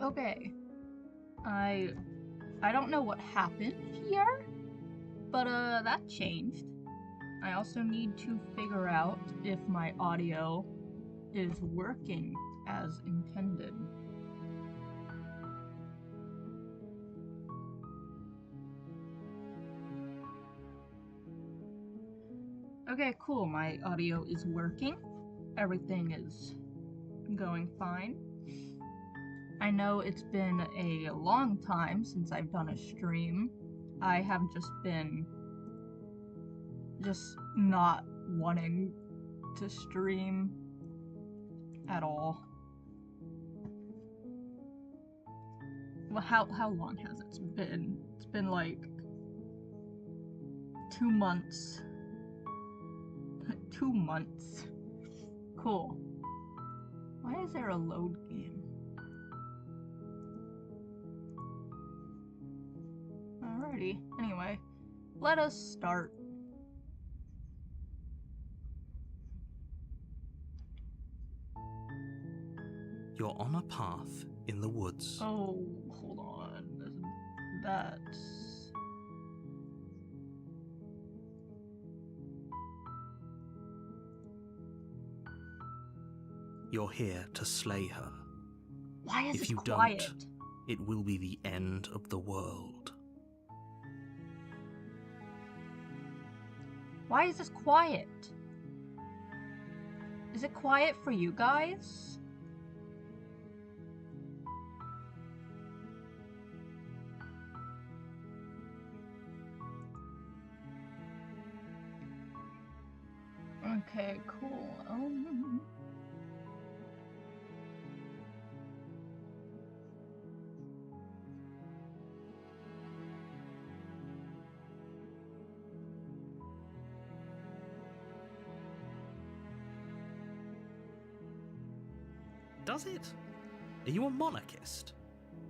Okay. I don't know what happened here, but that changed. I also need to figure out if my audio is working as intended. Okay, cool. My audio is working. Everything is going fine. I know it's been a long time since I've done a stream. I have just been not wanting to stream at all. Well, how long has it been? It's been like 2 months. 2 months. Cool. Why is there a load game? Alrighty. Anyway, let us start. You're on a path in the woods. Oh, hold on. That's... You're here to slay her. Why is If this you quiet? don't, it will be the end of the world. Why is this quiet? Is it quiet for you guys? Okay, cool. Does it? Are you a monarchist?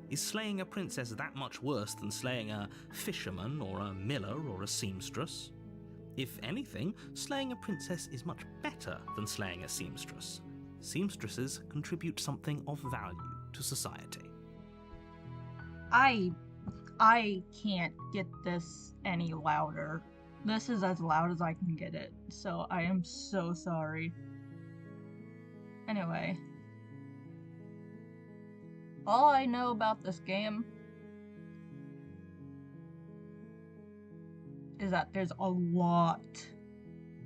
Is slaying a princess that much worse than slaying a fisherman or a miller or a seamstress? If anything, slaying a princess is much better than slaying a seamstress. Seamstresses contribute something of value to society. I can't get this any louder. This is as loud as I can get it, so I am so sorry. Anyway. All I know about this game is that there's a lot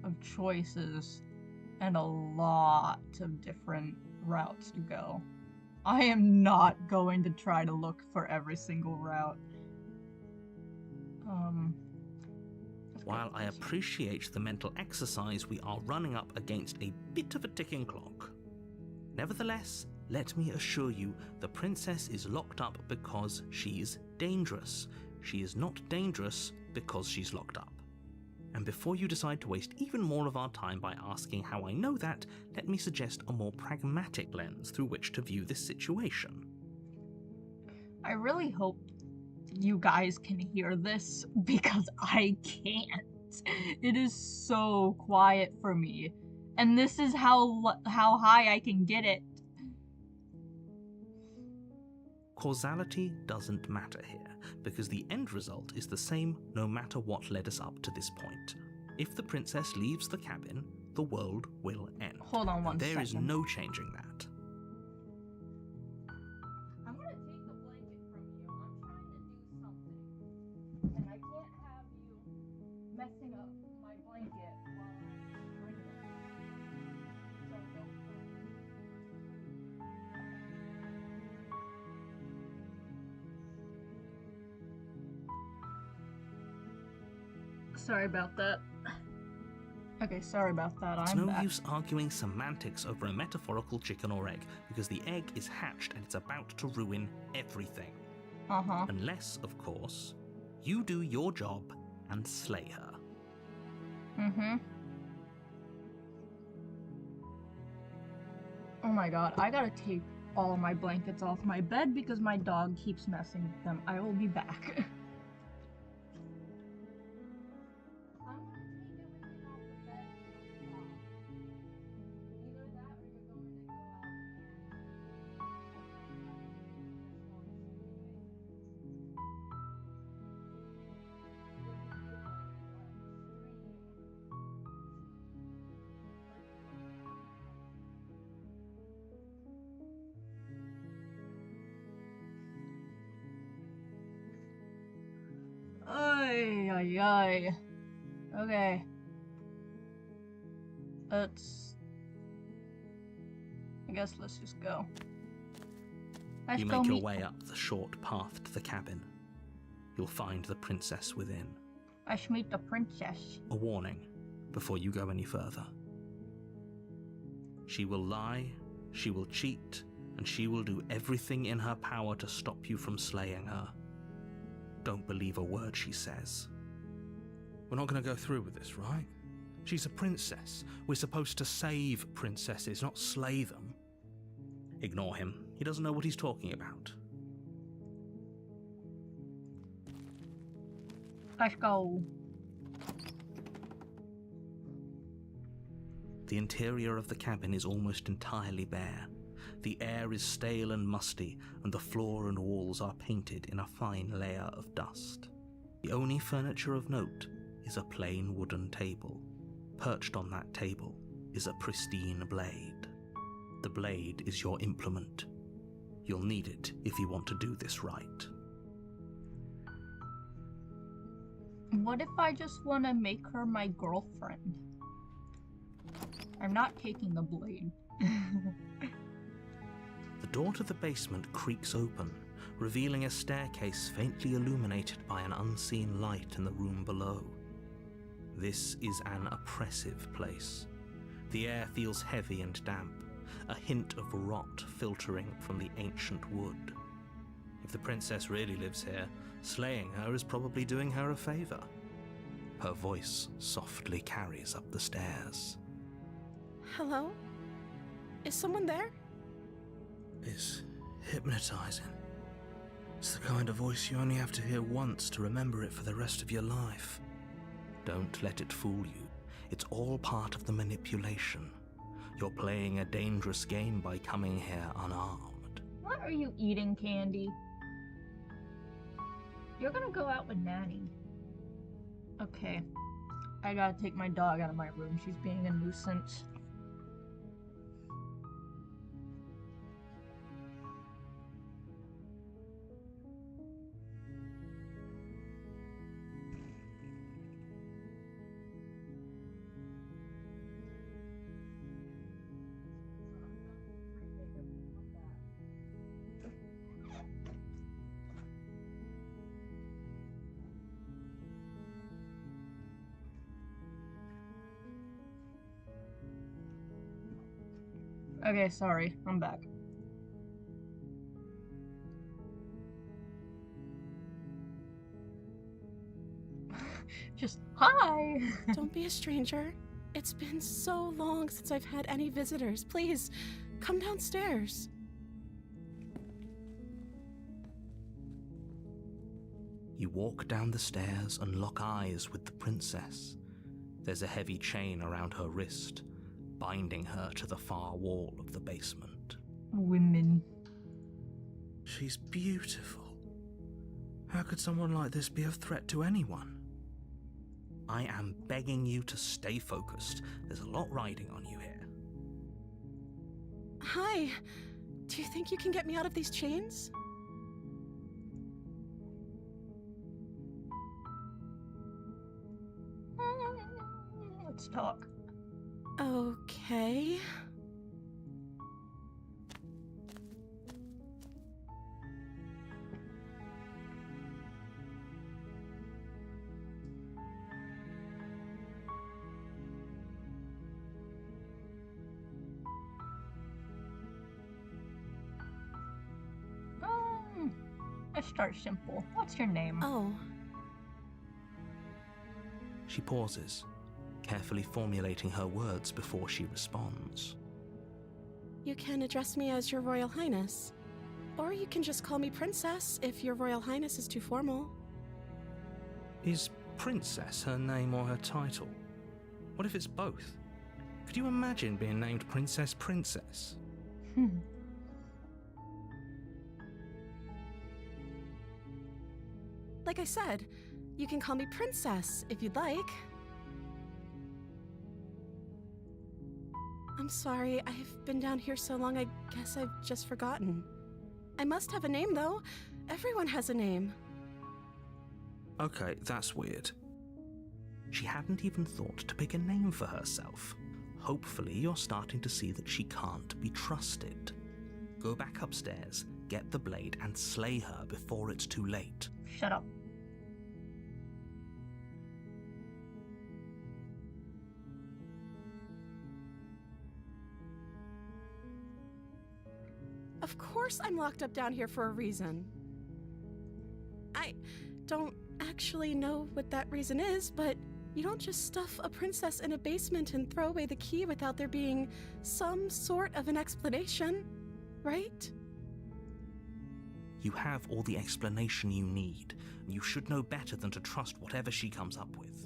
of choices and a lot of different routes to go. I am not going to try to look for every single route. While I appreciate the mental exercise, we are running up against a bit of a ticking clock. Nevertheless, let me assure you, the princess is locked up because she's dangerous. She is not dangerous because she's locked up. And before you decide to waste even more of our time by asking how I know that, let me suggest a more pragmatic lens through which to view this situation. I really hope you guys can hear this, because I can't. It is so quiet for me. And this is how high I can get it. Causality doesn't matter here, because the end result is the same no matter what led us up to this point. If the princess leaves the cabin, the world will end. Hold on one second. There is no changing that. I'm gonna take the blanket from you. I'm trying to do something. And I can't have you messing up my blanket while I'm doing it. So don't. Sorry about that. Okay, sorry about that. It's I'm no back. use arguing semantics over a metaphorical chicken or egg, because the egg is hatched and it's about to ruin everything. Uh-huh. Unless, of course, you do your job and slay her. Mm-hmm. Oh my god, I gotta take all of my blankets off my bed because my dog keeps messing with them. I will be back. Ay, ay, ay. Okay. I guess let's just go. You make your way up the short path to the cabin. You'll find the princess within. I should meet the princess. A warning before you go any further. She will lie, she will cheat, and she will do everything in her power to stop you from slaying her. Don't believe a word she says. We're not going to go through with this, right? She's a princess. We're supposed to save princesses, not slay them. Ignore him. He doesn't know what he's talking about. Let's go. The interior of the cabin is almost entirely bare. The air is stale and musty, and the floor and walls are painted in a fine layer of dust. The only furniture of note is a plain wooden table. Perched on that table is a pristine blade. The blade is your implement. You'll need it if you want to do this right. What if I just want to make her my girlfriend? I'm not taking the blade. The door to the basement creaks open, revealing a staircase faintly illuminated by an unseen light in the room below. This is an oppressive place. The air feels heavy and damp, a hint of rot filtering from the ancient wood. If the princess really lives here, slaying her is probably doing her a favor. Her voice softly carries up the stairs. Hello? Is someone there? It's hypnotizing. It's the kind of voice you only have to hear once to remember it for the rest of your life. Don't let it fool you. It's all part of the manipulation. You're playing a dangerous game by coming here unarmed. What are you eating, Candy? You're gonna go out with Nanny. Okay. I gotta take my dog out of my room. She's being a nuisance. Okay, sorry. I'm back. Just, hi! Don't be a stranger. It's been so long since I've had any visitors. Please, come downstairs. You walk down the stairs and lock eyes with the princess. There's a heavy chain around her wrist, binding her to the far wall of the basement. Women. She's beautiful. How could someone like this be a threat to anyone? I am begging you to stay focused. There's a lot riding on you here. Hi. Do you think you can get me out of these chains? Let's talk. Okay. Let's start simple. What's your name? Oh. She pauses, carefully formulating her words before she responds. You can address me as Your Royal Highness. Or you can just call me Princess if Your Royal Highness is too formal. Is Princess her name or her title? What if it's both? Could you imagine being named Princess Princess? Like I said, you can call me Princess if you'd like. I'm sorry, I've been down here so long I guess I've just forgotten. I must have a name though. Everyone has a name. Okay, that's weird. She hadn't even thought to pick a name for herself. Hopefully you're starting to see that she can't be trusted. Go back upstairs, get the blade, and slay her before it's too late. Shut up. Of course I'm locked up down here for a reason. I don't actually know what that reason is, but you don't just stuff a princess in a basement and throw away the key without there being some sort of an explanation, right? You have all the explanation you need, and you should know better than to trust whatever she comes up with.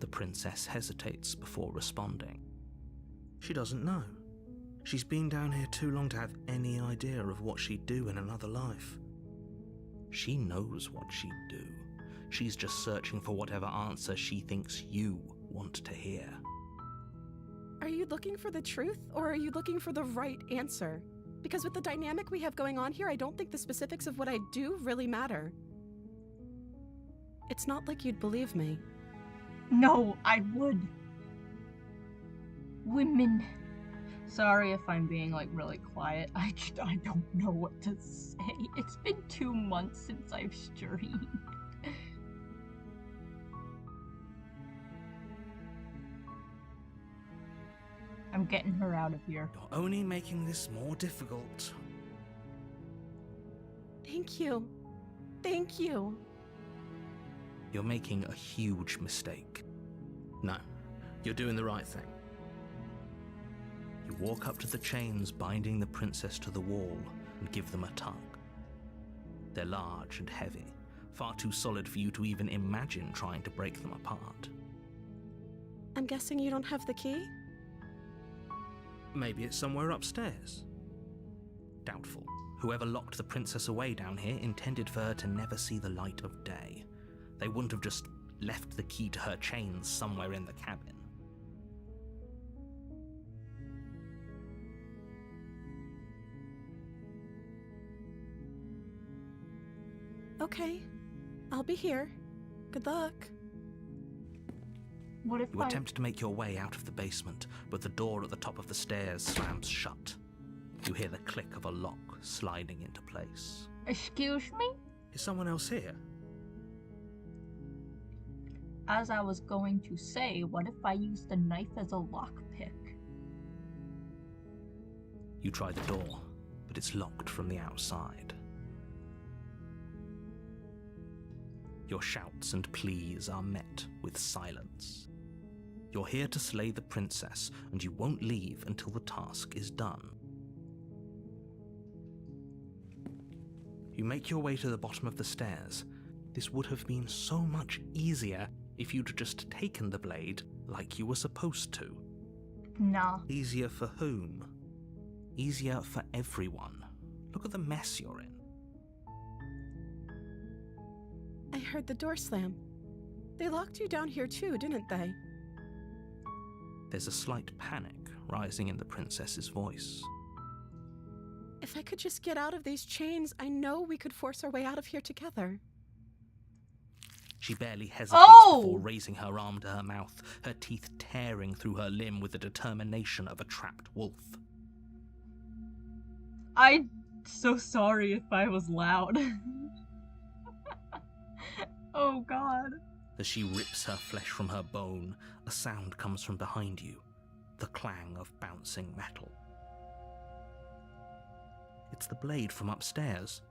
The princess hesitates before responding. She doesn't know. She's been down here too long to have any idea of what she'd do in another life. She knows what she'd do. She's just searching for whatever answer she thinks you want to hear. Are you looking for the truth, or are you looking for the right answer? Because with the dynamic we have going on here, I don't think the specifics of what I do really matter. It's not like you'd believe me. No, I would. Women. Sorry if I'm being like really quiet. I don't know what to say. It's been 2 months since I've streamed. I'm getting her out of here. You're only making this more difficult. Thank you. Thank you. You're making a huge mistake. No, you're doing the right thing. You walk up to the chains binding the princess to the wall and give them a tug. They're large and heavy, far too solid for you to even imagine trying to break them apart. I'm guessing you don't have the key? Maybe it's somewhere upstairs. Doubtful. Whoever locked the princess away down here intended for her to never see the light of day. They wouldn't have just left the key to her chains somewhere in the cabin. Okay, I'll be here. Good luck. What if You I... attempt to make your way out of the basement, but the door at the top of the stairs slams shut. You hear the click of a lock sliding into place. Excuse me? Is someone else here? As I was going to say, what if I used the knife as a lockpick? You try the door, but it's locked from the outside. Your shouts and pleas are met with silence. You're here to slay the princess, and you won't leave until the task is done. You make your way to the bottom of the stairs. This would have been so much easier if you'd just taken the blade like you were supposed to. Nah. Easier for whom? Easier for everyone. Look at the mess you're in. I heard the door slam. They locked you down here too, didn't they? There's a slight panic rising in the princess's voice. If I could just get out of these chains, I know we could force our way out of here together. She barely hesitates before raising her arm to her mouth, her teeth tearing through her limb with the determination of a trapped wolf. I'm so sorry if I was loud. Oh god. As she rips her flesh from her bone, a sound comes from behind you, the clang of bouncing metal. It's the blade from upstairs.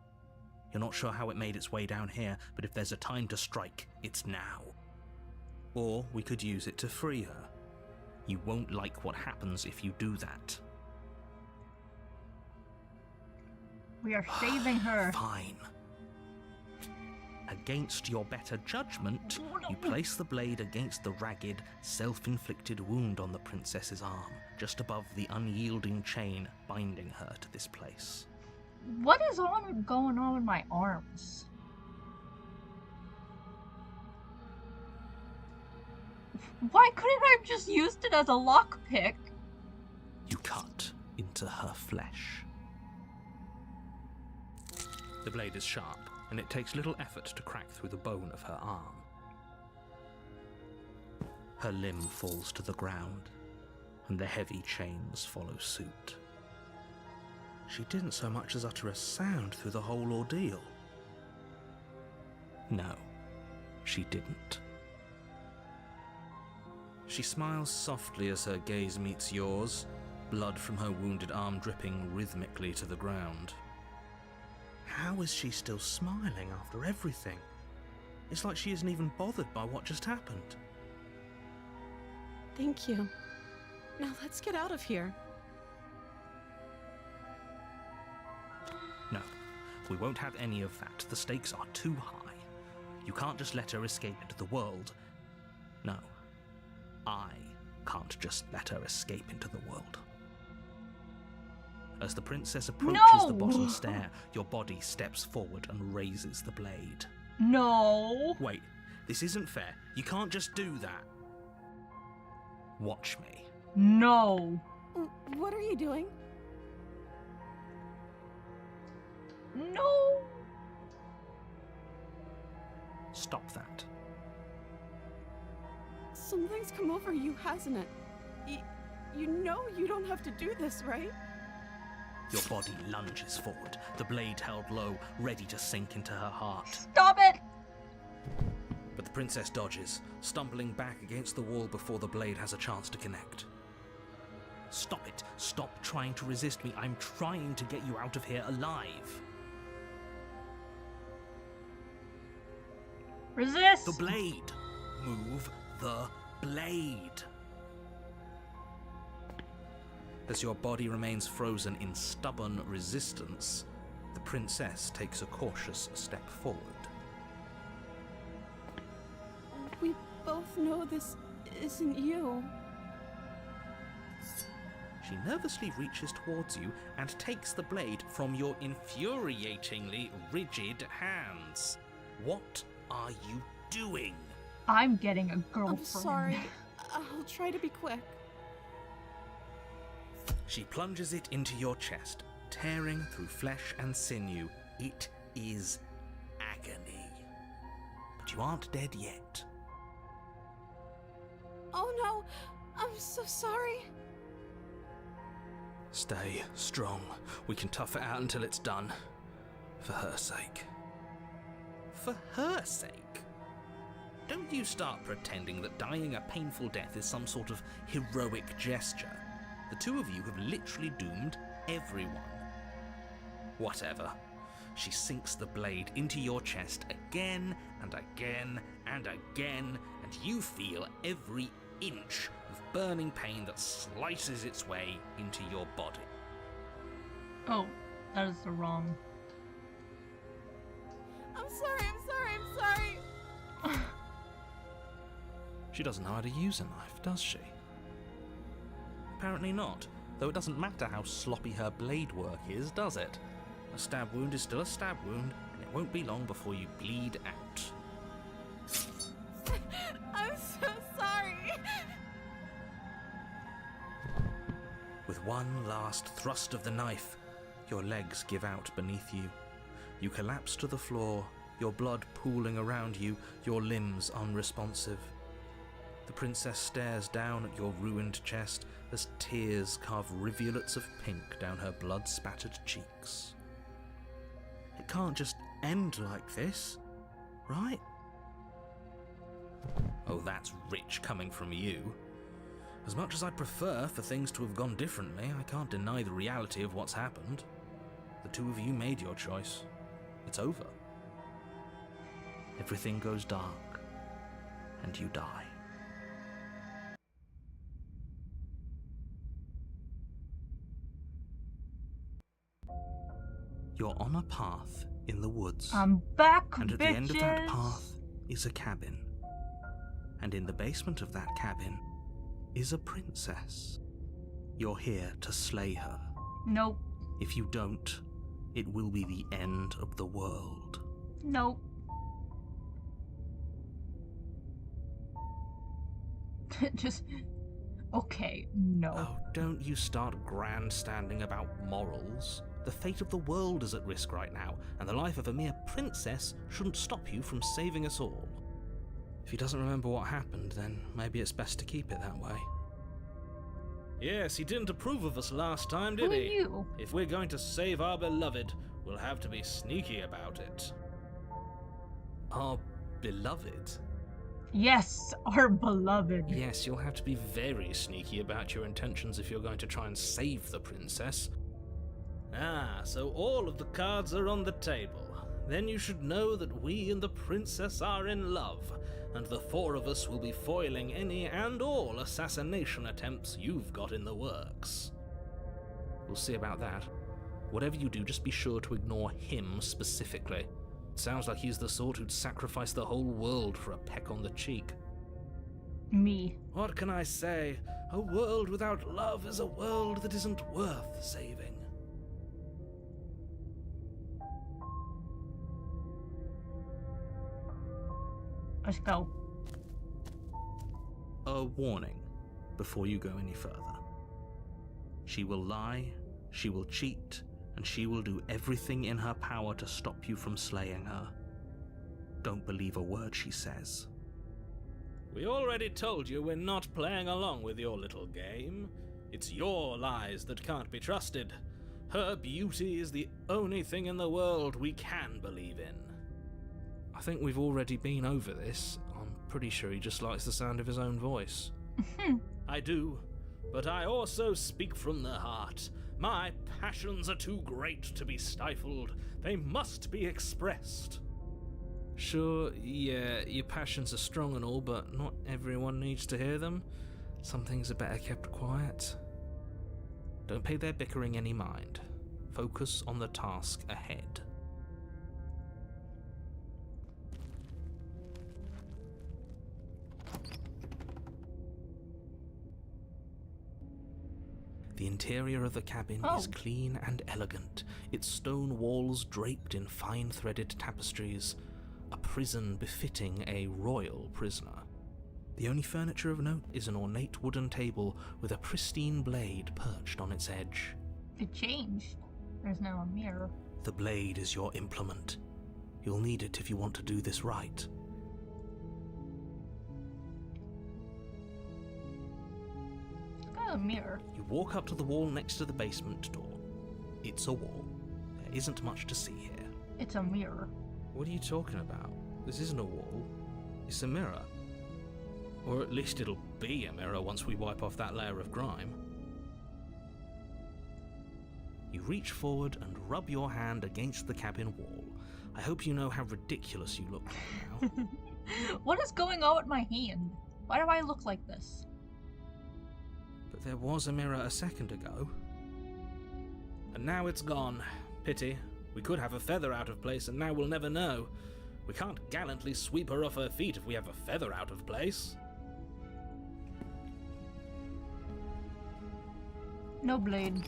You're not sure how it made its way down here, but if there's a time to strike, it's now. Or we could use it to free her. You won't like what happens if you do that. We are saving her. Fine. Against your better judgment, you place the blade against the ragged, self-inflicted wound on the princess's arm, just above the unyielding chain binding her to this place. What is going on with my arms? Why couldn't I have just used it as a lockpick? You cut into her flesh. The blade is sharp, and it takes little effort to crack through the bone of her arm. Her limb falls to the ground, and the heavy chains follow suit. She didn't so much as utter a sound through the whole ordeal. No, she didn't. She smiles softly as her gaze meets yours, blood from her wounded arm dripping rhythmically to the ground. How is she still smiling after everything? It's like she isn't even bothered by what just happened. Thank you. Now let's get out of here. No, we won't have any of that. The stakes are too high. You can't just let her escape into the world. No, I can't just let her escape into the world. As the princess approaches the bottom stair, your body steps forward and raises the blade. No. Wait, this isn't fair. You can't just do that. Watch me. No. What are you doing? No. Stop that. Something's come over you, hasn't it? You know you don't have to do this, right? Your body lunges forward, the blade held low, ready to sink into her heart. Stop it. But the princess dodges, stumbling back against the wall before the blade has a chance to connect. Stop it. Stop trying to resist me. I'm trying to get you out of here alive. Resist. The blade. Move the blade. As your body remains frozen in stubborn resistance, the princess takes a cautious step forward. We both know this isn't you. She nervously reaches towards you and takes the blade from your infuriatingly rigid hands. What are you doing? I'm getting a girlfriend. I'm sorry. I'll try to be quick. She plunges it into your chest, tearing through flesh and sinew. It is agony. But you aren't dead yet. Oh no, I'm so sorry. Stay strong. We can tough it out until it's done. For her sake. For her sake? Don't you start pretending that dying a painful death is some sort of heroic gesture. The two of you have literally doomed everyone. Whatever. She sinks the blade into your chest again and again and again, and you feel every inch of burning pain that slices its way into your body. Oh, that is the wrong. I'm sorry. She doesn't know how to use a knife, does she? Apparently not, though it doesn't matter how sloppy her blade work is, does it? A stab wound is still a stab wound, and it won't be long before you bleed out. I'm so sorry. With one last thrust of the knife, your legs give out beneath you. You collapse to the floor, your blood pooling around you, your limbs unresponsive. The princess stares down at your ruined chest as tears carve rivulets of pink down her blood-spattered cheeks. It can't just end like this, right? Oh, that's rich coming from you. As much as I'd prefer for things to have gone differently, I can't deny the reality of what's happened. The two of you made your choice. It's over. Everything goes dark, and you die. You're on a path in the woods. I'm back, And at bitches. the end of that path is a cabin. And in the basement of that cabin is a princess. You're here to slay her. Nope. If you don't, it will be the end of the world. Nope. Just... Okay, no. Oh, don't you start grandstanding about morals. The fate of the world is at risk right now, and the life of a mere princess shouldn't stop you from saving us all. If he doesn't remember what happened, then maybe it's best to keep it that way. Yes, he didn't approve of us last time, Who are you? If we're going to save our beloved, we'll have to be sneaky about it. Our beloved? Yes, our beloved. Yes, you'll have to be very sneaky about your intentions if you're going to try and save the princess. Ah, so all of the cards are on the table. Then you should know that we and the princess are in love, and the four of us will be foiling any and all assassination attempts you've got in the works. We'll see about that. Whatever you do, just be sure to ignore him specifically. Sounds like he's the sort who'd sacrifice the whole world for a peck on the cheek. Me. What can I say? A world without love is a world that isn't worth saving. Let's go. A warning before you go any further. She will lie, she will cheat, and she will do everything in her power to stop you from slaying her. Don't believe a word she says. We already told you we're not playing along with your little game. It's your lies that can't be trusted. Her beauty is the only thing in the world we can believe in. I think we've already been over this. I'm pretty sure he just likes the sound of his own voice. I do, but I also speak from the heart. My passions are too great to be stifled. They must be expressed. Sure, yeah, your passions are strong and all, but not everyone needs to hear them. Some things are better kept quiet. Don't pay their bickering any mind. Focus on the task ahead. The interior of the cabin is clean and elegant, its stone walls draped in fine-threaded tapestries, a prison befitting a royal prisoner. The only furniture of note is an ornate wooden table with a pristine blade perched on its edge. It changed. There's now a mirror. The blade is your implement. You'll need it if you want to do this right. Got a mirror. You walk up to the wall next to the basement door. It's a wall. There isn't much to see here. It's a mirror. What are you talking about? This isn't a wall. It's a mirror. Or at least it'll be a mirror once we wipe off that layer of grime. You reach forward and rub your hand against the cabin wall. I hope you know how ridiculous you look right now. What is going on with my hand? Why do I look like this? But there was a mirror a second ago. And now it's gone. Pity. We could have a feather out of place and now we'll never know. We can't gallantly sweep her off her feet if we have a feather out of place. No blade.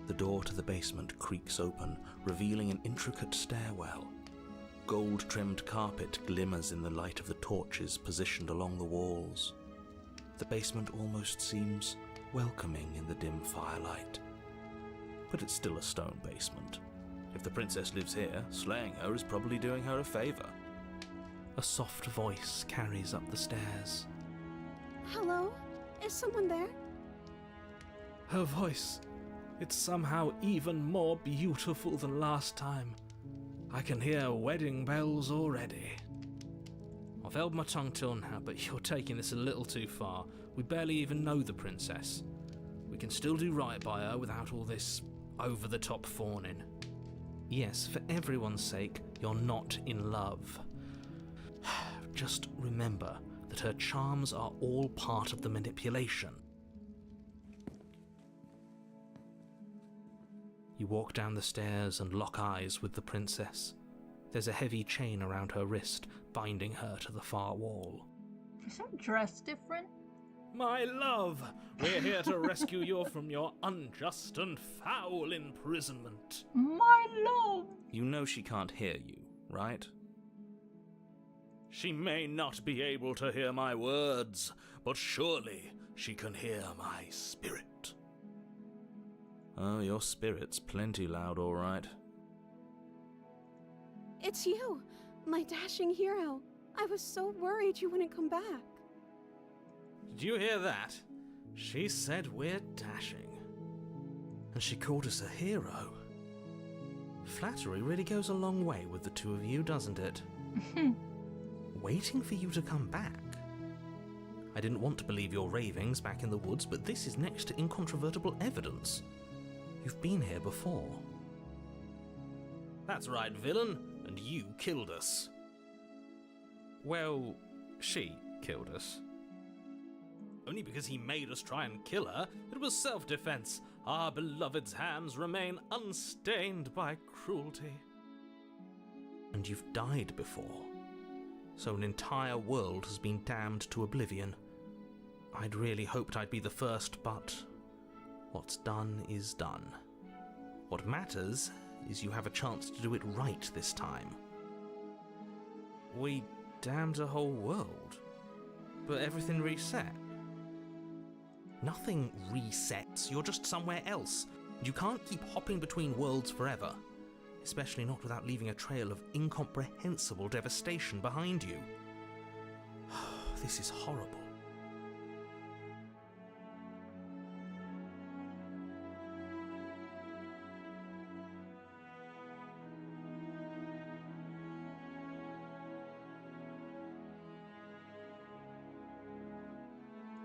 The door to the basement creaks open, revealing an intricate stairwell. Gold-trimmed carpet glimmers in the light of the torches positioned along the walls. The basement almost seems welcoming in the dim firelight. But it's still a stone basement. If the princess lives here, slaying her is probably doing her a favor. A soft voice carries up the stairs. Hello? Is someone there? Her voice. It's somehow even more beautiful than last time. I can hear wedding bells already. I've held my tongue till now, but you're taking this a little too far. We barely even know the princess. We can still do right by her without all this over-the-top fawning. Yes, for everyone's sake, you're not in love. Just remember that her charms are all part of the manipulation. You walk down the stairs and lock eyes with the princess. There's a heavy chain around her wrist, binding her to the far wall. Is that dress different? My love, we're here to rescue you from your unjust and foul imprisonment. My love! You know she can't hear you, right? She may not be able to hear my words, but surely she can hear my spirit. Oh, your spirit's plenty loud, all right. It's you, my dashing hero. I was so worried you wouldn't come back. Did you hear that? She said we're dashing. And she called us a hero. Flattery really goes a long way with the two of you, doesn't it? Waiting for you to come back. I didn't want to believe your ravings back in the woods, but this is next to incontrovertible evidence. You've been here before. That's right, villain, and you killed us. Well, she killed us. Only because he made us try and kill her. It was self-defense. Our beloved's hands remain unstained by cruelty. And you've died before. So an entire world has been damned to oblivion. I'd really hoped I'd be the first, but what's done is done. What matters is you have a chance to do it right this time. We damned a whole world, but everything reset. Nothing resets, you're just somewhere else. You can't keep hopping between worlds forever, especially not without leaving a trail of incomprehensible devastation behind you. This is horrible.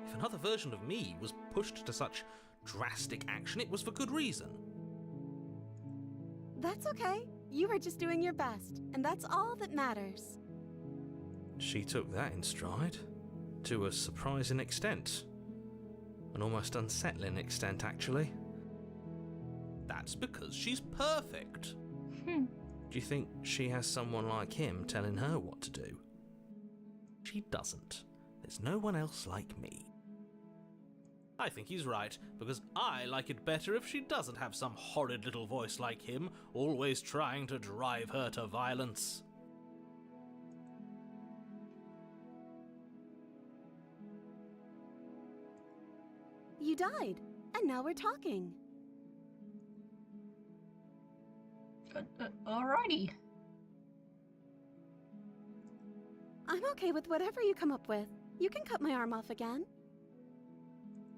If another version of me was pushed to such drastic action, it was for good reason. That's okay. You were just doing your best, and that's all that matters. She took that in stride, to a surprising extent. An almost unsettling extent, actually. That's because she's perfect. Do you think she has someone like him telling her what to do? She doesn't. There's no one else like me. I think he's right, because I like it better if she doesn't have some horrid little voice like him, always trying to drive her to violence. You died, and now we're talking. Alrighty. I'm okay with whatever you come up with. You can cut my arm off again.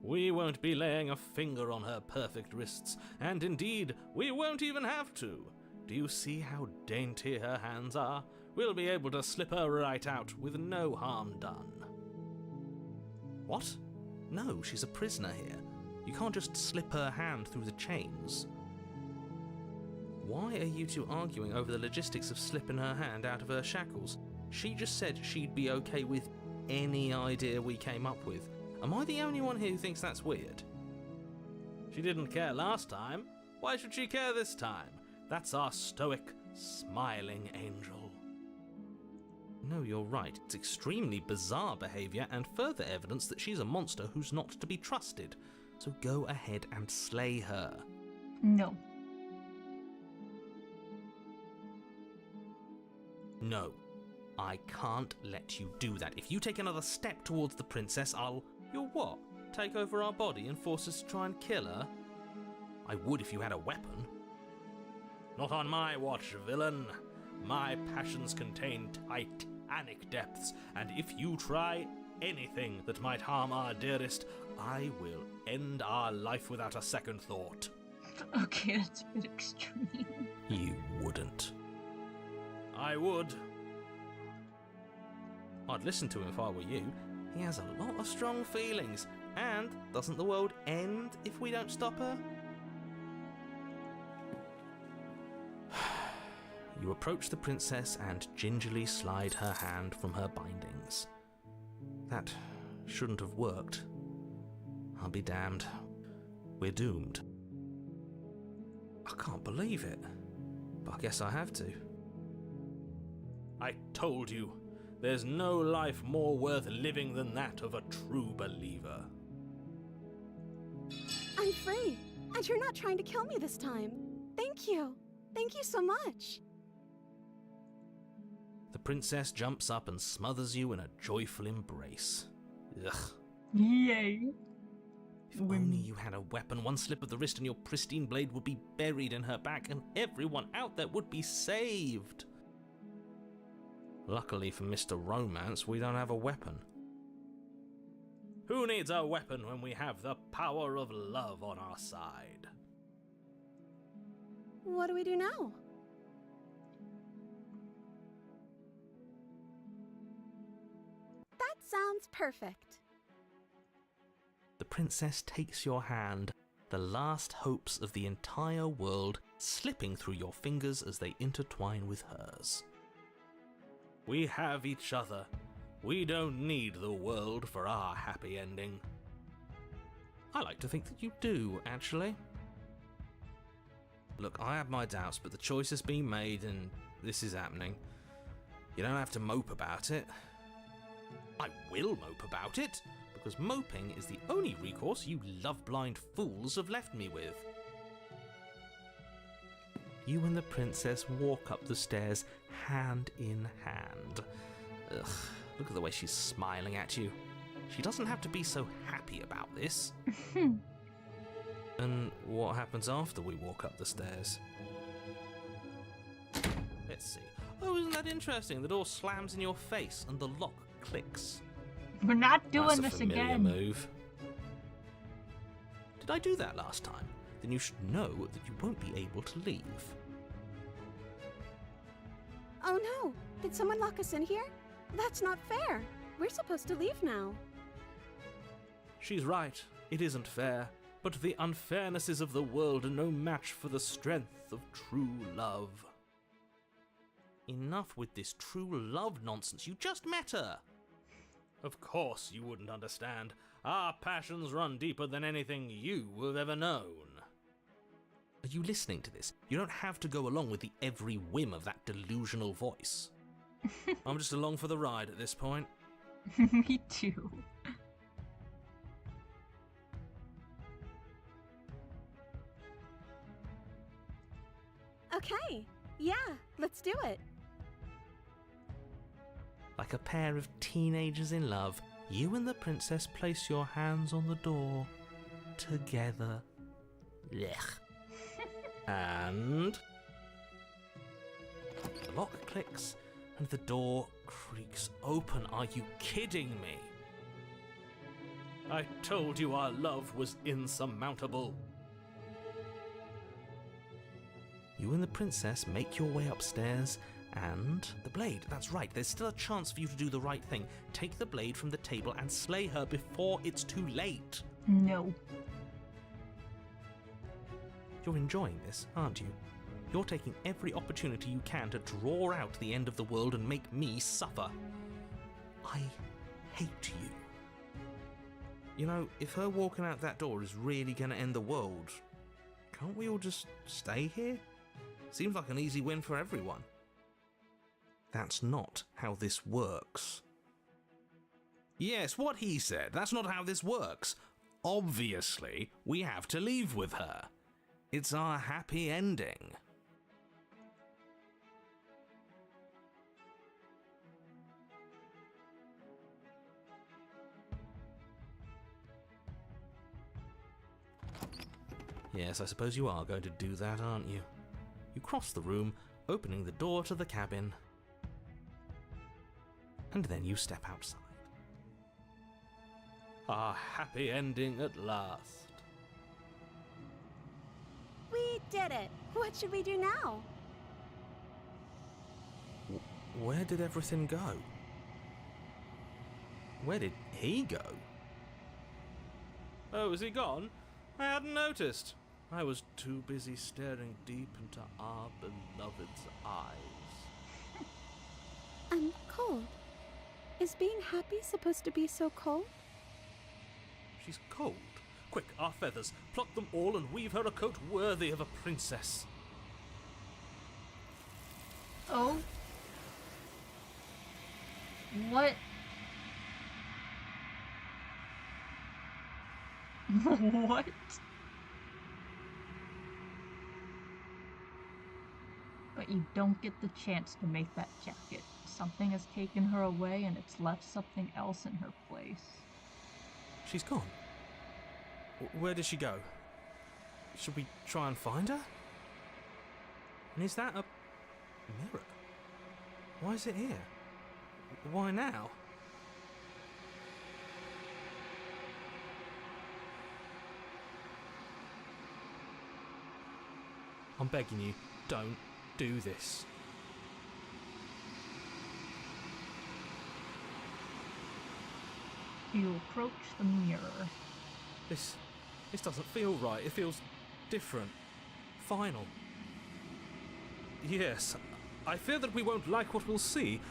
We won't be laying a finger on her perfect wrists, and indeed, we won't even have to. Do you see how dainty her hands are? We'll be able to slip her right out with no harm done. What? No, she's a prisoner here. You can't just slip her hand through the chains. Why are you two arguing over the logistics of slipping her hand out of her shackles? She just said she'd be okay with any idea we came up with. Am I the only one here who thinks that's weird? She didn't care last time. Why should she care this time? That's our stoic, smiling angel. No, you're right. It's extremely bizarre behaviour and further evidence that she's a monster who's not to be trusted. So go ahead and slay her. No. No. I can't let you do that. If you take another step towards the princess, I'll... You'll what? Take over our body and force us to try and kill her? I would if you had a weapon. Not on my watch, villain. My passions contain titanic depths, and if you try anything that might harm our dearest, I will end our life without a second thought. Okay, that's a bit extreme. You wouldn't. I would. I'd listen to him if I were you. He has a lot of strong feelings. And doesn't the world end if we don't stop her? You approach the princess and gingerly slide her hand from her bindings. That shouldn't have worked. I'll be damned. We're doomed. I can't believe it. But I guess I have to. I told you. There's no life more worth living than that of a true believer. I'm free, and you're not trying to kill me this time. Thank you. Thank you so much. The princess jumps up and smothers you in a joyful embrace. Ugh. Yay. If only you had a weapon, one slip of the wrist and your pristine blade would be buried in her back and everyone out there would be saved. Luckily for Mr. Romance, we don't have a weapon. Who needs a weapon when we have the power of love on our side? What do we do now? That sounds perfect. The princess takes your hand, the last hopes of the entire world slipping through your fingers as they intertwine with hers. We have each other. We don't need the world for our happy ending. I like to think that you do, actually. Look, I have my doubts, but the choice has been made and this is happening. You don't have to mope about it. I will mope about it, because moping is the only recourse you love-blind fools have left me with. You and the princess walk up the stairs hand in hand. Ugh, look at the way she's smiling at you. She doesn't have to be so happy about this. And what happens after we walk up the stairs? Let's see. Oh, isn't that interesting? The door slams in your face and the lock clicks. We're not doing That's a this familiar again. move. Did I do that last time? Then you should know that you won't be able to leave. Oh no! Did someone lock us in here? That's not fair. We're supposed to leave now. She's right. It isn't fair. But the unfairnesses of the world are no match for the strength of true love. Enough with this true love nonsense. You just met her. Of course you wouldn't understand. Our passions run deeper than anything you have ever known. Are you listening to this? You don't have to go along with the every whim of that delusional voice. I'm just along for the ride at this point. Me too. Okay, yeah, let's do it. Like a pair of teenagers in love, you and the princess place your hands on the door together. Blech. And The lock clicks and the door creaks open. Are you kidding me? I told you our love was insurmountable. You and the princess make your way upstairs, and the blade, that's right, there's still a chance for you to do the right thing. Take the blade from the table and slay her before it's too late. No. You're enjoying this, aren't you? You're taking every opportunity you can to draw out the end of the world and make me suffer. I hate you. You know, if her walking out that door is really going to end the world, can't we all just stay here? Seems like an easy win for everyone. That's not how this works. Yes, what he said. That's not how this works. Obviously, we have to leave with her. It's our happy ending. Yes, I suppose you are going to do that, aren't you? You cross the room, opening the door to the cabin, and then you step outside. Our happy ending at last. We did it. What should we do now? Where did everything go? Where did he go? Oh, is he gone? I hadn't noticed. I was too busy staring deep into our beloved's eyes. I'm cold. Is being happy supposed to be so cold? She's cold. Quick, our feathers. Pluck them all and weave her a coat worthy of a princess. Oh. What? What? But you don't get the chance to make that jacket. Something has taken her away and it's left something else in her place. She's gone. Where did she go? Should we try and find her? And is that a mirror? Why is it here? Why now? I'm begging you, don't do this. You approach the mirror. This doesn't feel right. It feels different. Final. Yes, I fear that we won't like what we'll see.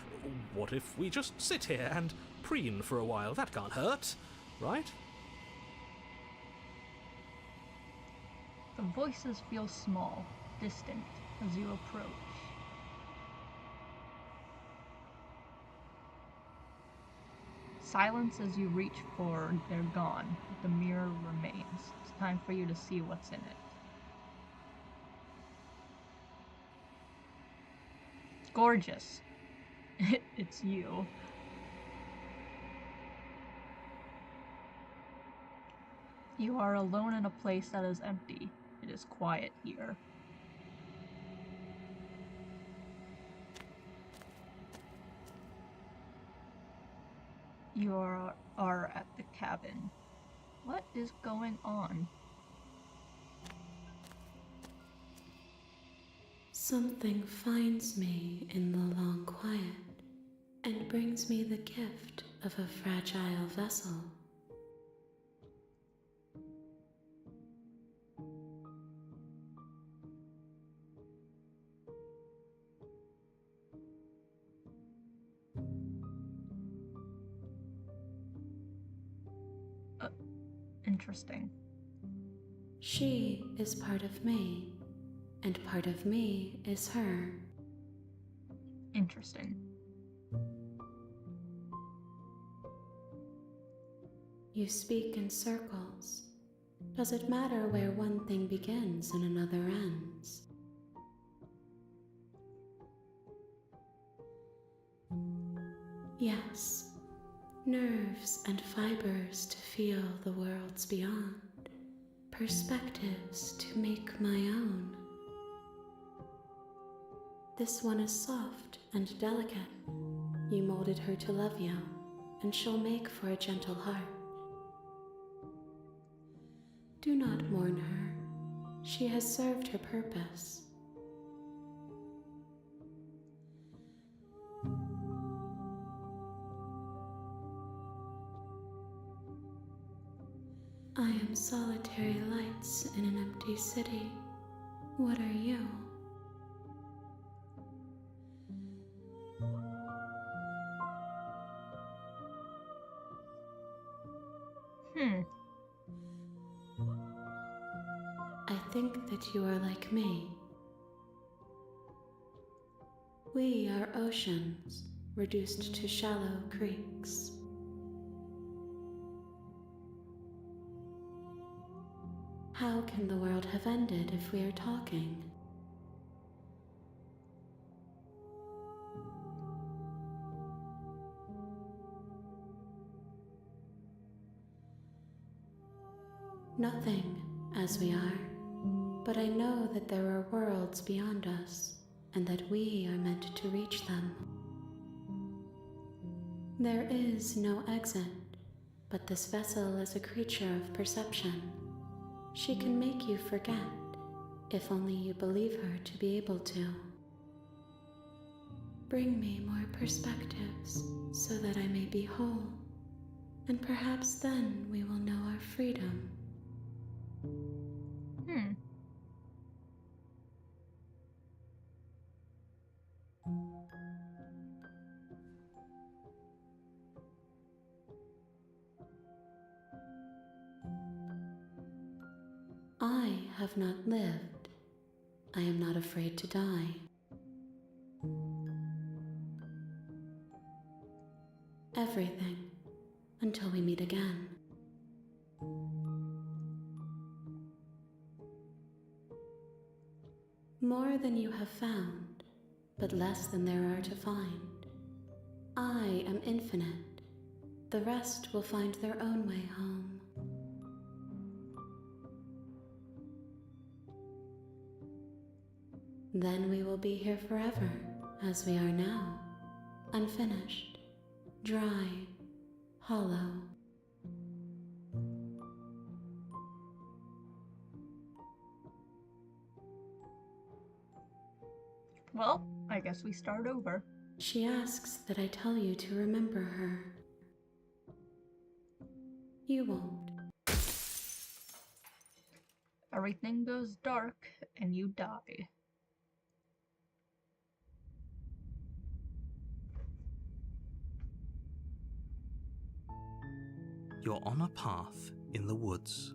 What if we just sit here and preen for a while? That can't hurt, right? The voices feel small, distant, as you approach. Silence as you reach for, they're gone. The mirror remains. It's time for you to see what's in it. Gorgeous. It's you. You are alone in a place that is empty. It is quiet here. You are at the cabin. What is going on? Something finds me in the long quiet and brings me the gift of a fragile vessel. Interesting. She is part of me, and part of me is her. Interesting. You speak in circles. Does it matter where one thing begins and another ends? Yes. Nerves and fibers to feel the worlds beyond, perspectives to make my own. This one is soft and delicate. You molded her to love you, and she'll make for a gentle heart. Do not mourn her. She has served her purpose. I am solitary lights in an empty city. What are you? I think that you are like me. We are oceans, reduced to shallow creeks. How can the world have ended if we are talking? Nothing, as we are, but I know that there are worlds beyond us, and that we are meant to reach them. There is no exit, but this vessel is a creature of perception. She can make you forget, if only you believe her to be able to. Bring me more perspectives, so that I may be whole, and perhaps then we will know our freedom. I have not lived. I am not afraid to die. Everything, until we meet again. More than you have found, but less than there are to find. I am infinite. The rest will find their own way home. Then we will be here forever, as we are now, unfinished, dry, hollow. Well, I guess we start over. She asks that I tell you to remember her. You won't. Everything goes dark and you die. You're on a path in the woods,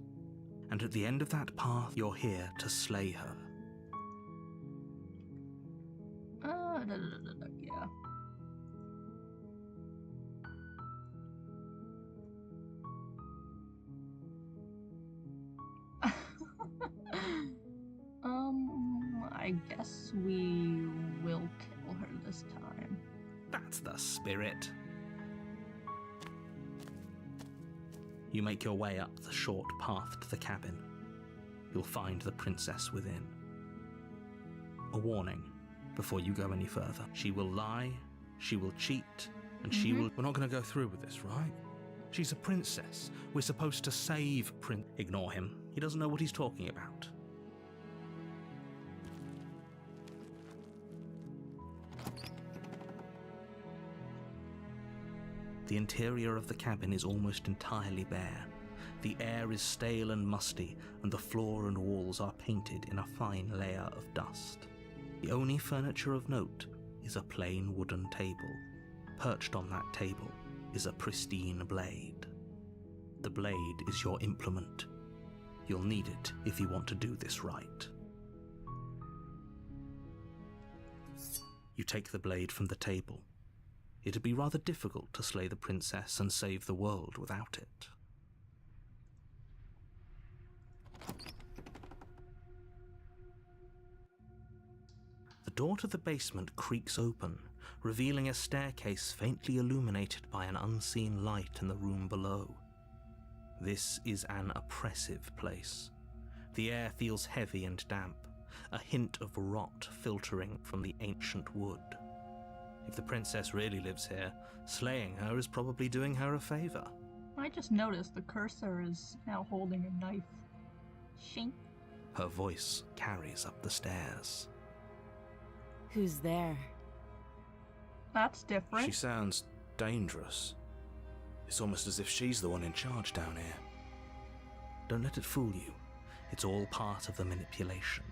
and at the end of that path, you're here to slay her. Yeah. I guess we will kill her this time. That's the spirit. You make your way up the short path to the cabin. You'll find the princess within. A warning before you go any further. She will lie, she will cheat, and she will... We're not going to go through with this, right? She's a princess. We're supposed to save Ignore him. He doesn't know what he's talking about. The interior of the cabin is almost entirely bare. The air is stale and musty, and the floor and walls are painted in a fine layer of dust. The only furniture of note is a plain wooden table. Perched on that table is a pristine blade. The blade is your implement. You'll need it if you want to do this right. You take the blade from the table. It'd be rather difficult to slay the princess and save the world without it. The door to the basement creaks open, revealing a staircase faintly illuminated by an unseen light in the room below. This is an oppressive place. The air feels heavy and damp, a hint of rot filtering from the ancient wood. If the princess really lives here, slaying her is probably doing her a favor. I just noticed the cursor is now holding a knife. Shink. Her voice carries up the stairs. Who's there? That's different. She sounds dangerous. It's almost as if she's the one in charge down here. Don't let it fool you. It's all part of the manipulation.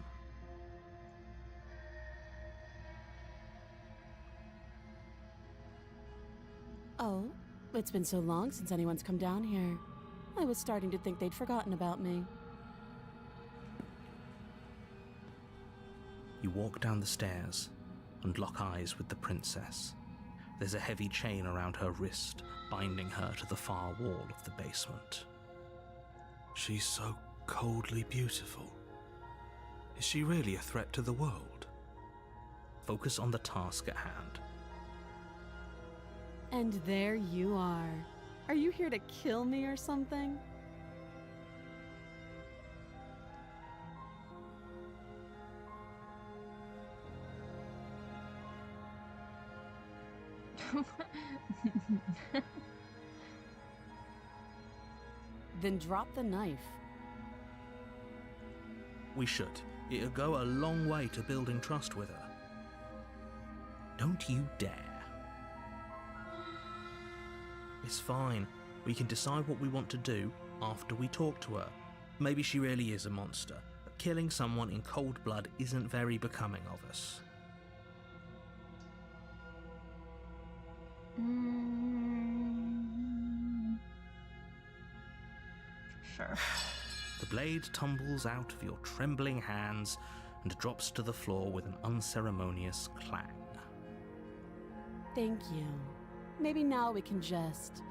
Oh, it's been so long since anyone's come down here. I was starting to think they'd forgotten about me. You walk down the stairs and lock eyes with the princess. There's a heavy chain around her wrist, binding her to the far wall of the basement. She's so coldly beautiful. Is she really a threat to the world? Focus on the task at hand. And there you are. Are you here to kill me or something? Then drop the knife. We should. It'll go a long way to building trust with her. Don't you dare. It's fine. We can decide what we want to do after we talk to her. Maybe she really is a monster, but killing someone in cold blood isn't very becoming of us. Sure. The blade tumbles out of your trembling hands and drops to the floor with an unceremonious clang. Thank you. Maybe now we can just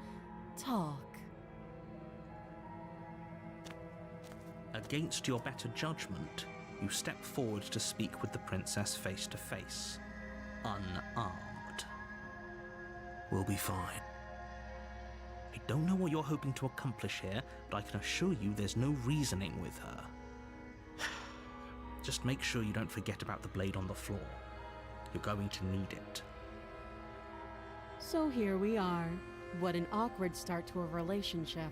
talk. Against your better judgment, you step forward to speak with the princess face to face, unarmed. We'll be fine. I don't know what you're hoping to accomplish here, but I can assure you there's no reasoning with her. Just make sure you don't forget about the blade on the floor. You're going to need it. So here we are. What an awkward start to a relationship.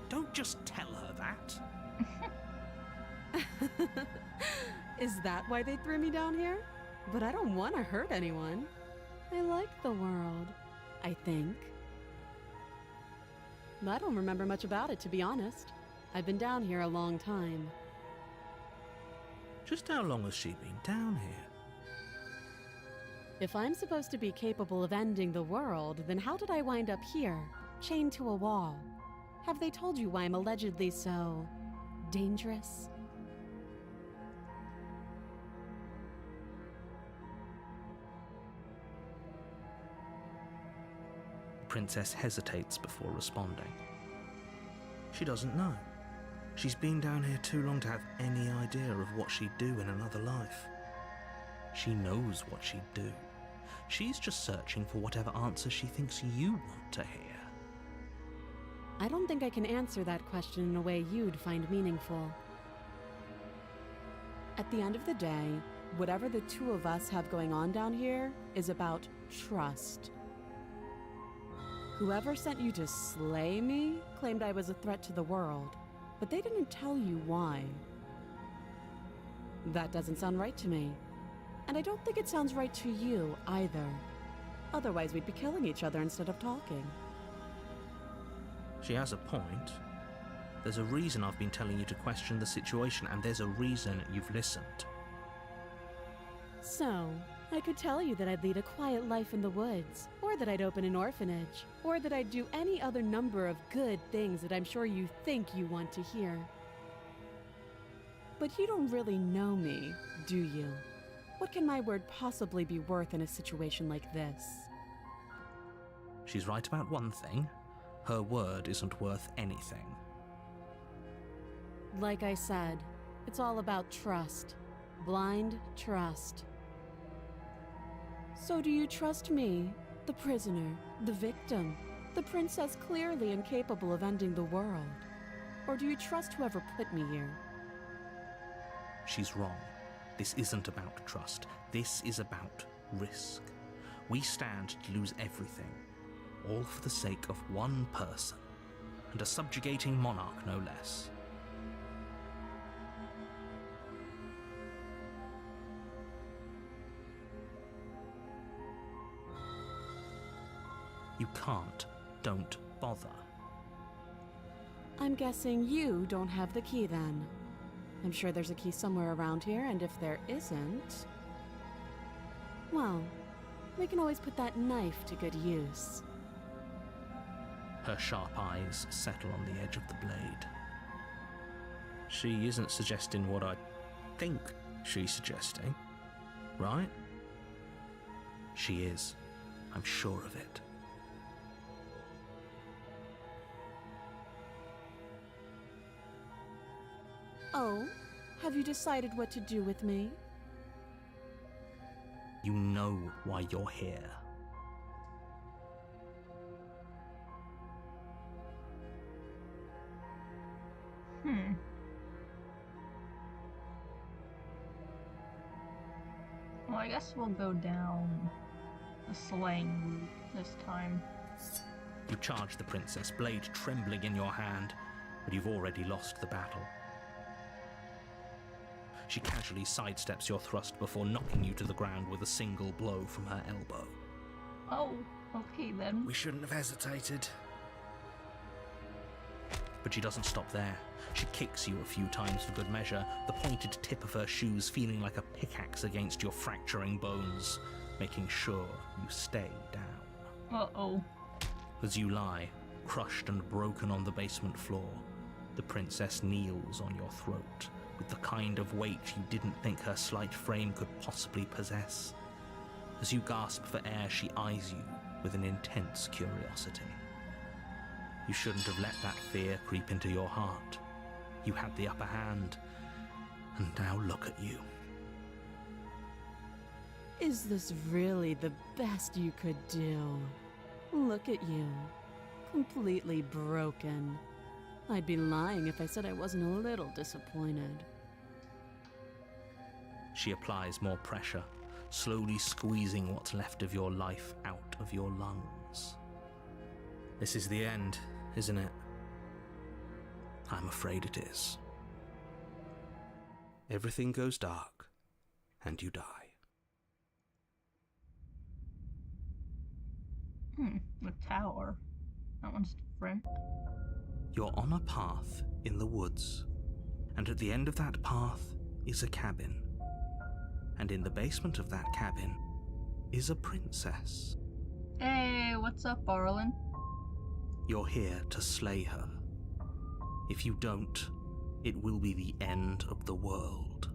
Don't just tell her that. Is that why they threw me down here? But I don't want to hurt anyone. I like the world, I think. I don't remember much about it, to be honest. I've been down here a long time. Just how long has she been down here? If I'm supposed to be capable of ending the world, then how did I wind up here, chained to a wall? Have they told you why I'm allegedly so dangerous? The princess hesitates before responding. She doesn't know. She's been down here too long to have any idea of what she'd do in another life. She knows what she'd do. She's just searching for whatever answer she thinks you want to hear. I don't think I can answer that question in a way you'd find meaningful. At the end of the day, whatever the two of us have going on down here is about trust. Whoever sent you to slay me claimed I was a threat to the world, but they didn't tell you why. That doesn't sound right to me. And I don't think it sounds right to you either. Otherwise, we'd be killing each other instead of talking. She has a point. There's a reason I've been telling you to question the situation, and there's a reason you've listened. So, I could tell you that I'd lead a quiet life in the woods, or that I'd open an orphanage, or that I'd do any other number of good things that I'm sure you think you want to hear. But you don't really know me, do you? What can my word possibly be worth in a situation like this? She's right about one thing. Her word isn't worth anything. Like I said, it's all about trust. Blind trust. So do you trust me, the prisoner, the victim, the princess clearly incapable of ending the world? Or do you trust whoever put me here? She's wrong. This isn't about trust. This is about risk. We stand to lose everything, all for the sake of one person, and a subjugating monarch no less. You can't. Don't bother. I'm guessing you don't have the key then. I'm sure there's a key somewhere around here, and if there isn't, well, we can always put that knife to good use. Her sharp eyes settle on the edge of the blade. She isn't suggesting what I think she's suggesting, right? She is. I'm sure of it. Oh, have you decided what to do with me? You know why you're here. Well, I guess we'll go down the slaying route this time. You charge the princess, blade trembling in your hand, but you've already lost the battle. She casually sidesteps your thrust before knocking you to the ground with a single blow from her elbow. Oh, okay then. We shouldn't have hesitated. But she doesn't stop there. She kicks you a few times for good measure, the pointed tip of her shoes feeling like a pickaxe against your fracturing bones, making sure you stay down. Uh-oh. As you lie, crushed and broken on the basement floor, the princess kneels on your throat with the kind of weight you didn't think her slight frame could possibly possess. As you gasp for air, she eyes you with an intense curiosity. You shouldn't have let that fear creep into your heart. You had the upper hand, and now look at you. Is this really the best you could do? Look at you. Completely broken. I'd be lying if I said I wasn't a little disappointed. She applies more pressure, slowly squeezing what's left of your life out of your lungs. This is the end, isn't it? I'm afraid it is. Everything goes dark, and you die. The tower. That one's different. You're on a path in the woods, and at the end of that path is a cabin. And in the basement of that cabin is a princess. Hey, what's up, Arlen? You're here to slay her. If you don't, it will be the end of the world.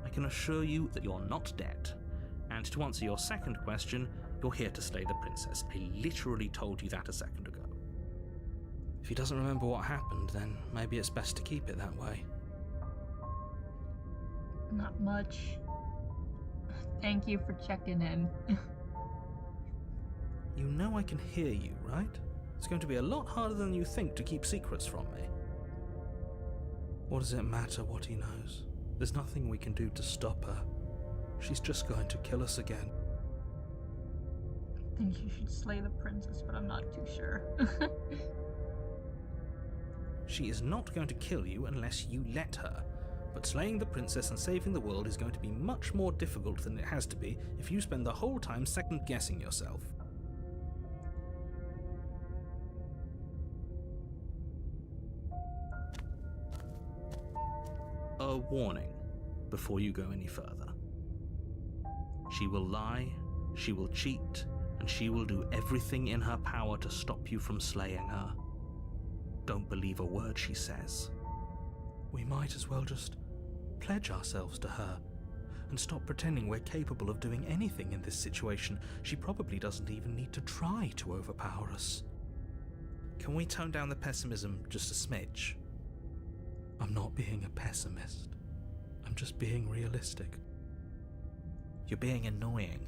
I can assure you that you're not dead. And to answer your second question, you're here to slay the princess. I literally told you that a second ago. If he doesn't remember what happened, then maybe it's best to keep it that way. Not much. Thank you for checking in. You know I can hear you, right? It's going to be a lot harder than you think to keep secrets from me. What does it matter what he knows? There's nothing we can do to stop her. She's just going to kill us again. I think you should slay the princess, but I'm not too sure. She is not going to kill you unless you let her. But slaying the princess and saving the world is going to be much more difficult than it has to be if you spend the whole time second-guessing yourself. A warning before you go any further. She will lie, she will cheat, and she will do everything in her power to stop you from slaying her. Don't believe a word she says. We might as well just pledge ourselves to her and stop pretending we're capable of doing anything in this situation. She probably doesn't even need to try to overpower us. Can we tone down the pessimism just a smidge? I'm not being a pessimist. I'm just being realistic. You're being annoying.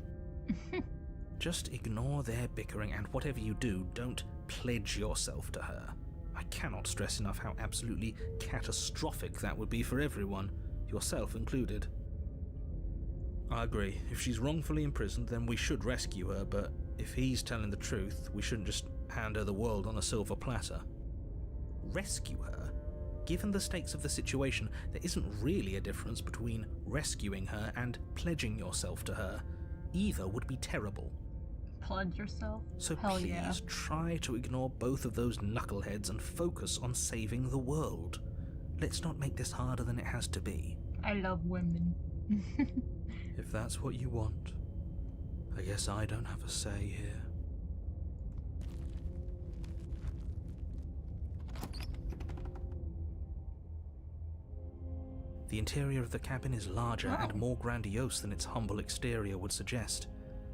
Just ignore their bickering, and whatever you do, don't pledge yourself to her. I cannot stress enough how absolutely catastrophic that would be for everyone, yourself included. I agree. If she's wrongfully imprisoned, then we should rescue her, but if he's telling the truth, we shouldn't just hand her the world on a silver platter. Rescue her? Given the stakes of the situation, there isn't really a difference between rescuing her and pledging yourself to her. Either would be terrible. Pledge yourself? So Hell please yeah. try to ignore both of those knuckleheads and focus on saving the world. Let's not make this harder than it has to be. I love women. If that's what you want, I guess I don't have a say here. The interior of the cabin is larger and more grandiose than its humble exterior would suggest.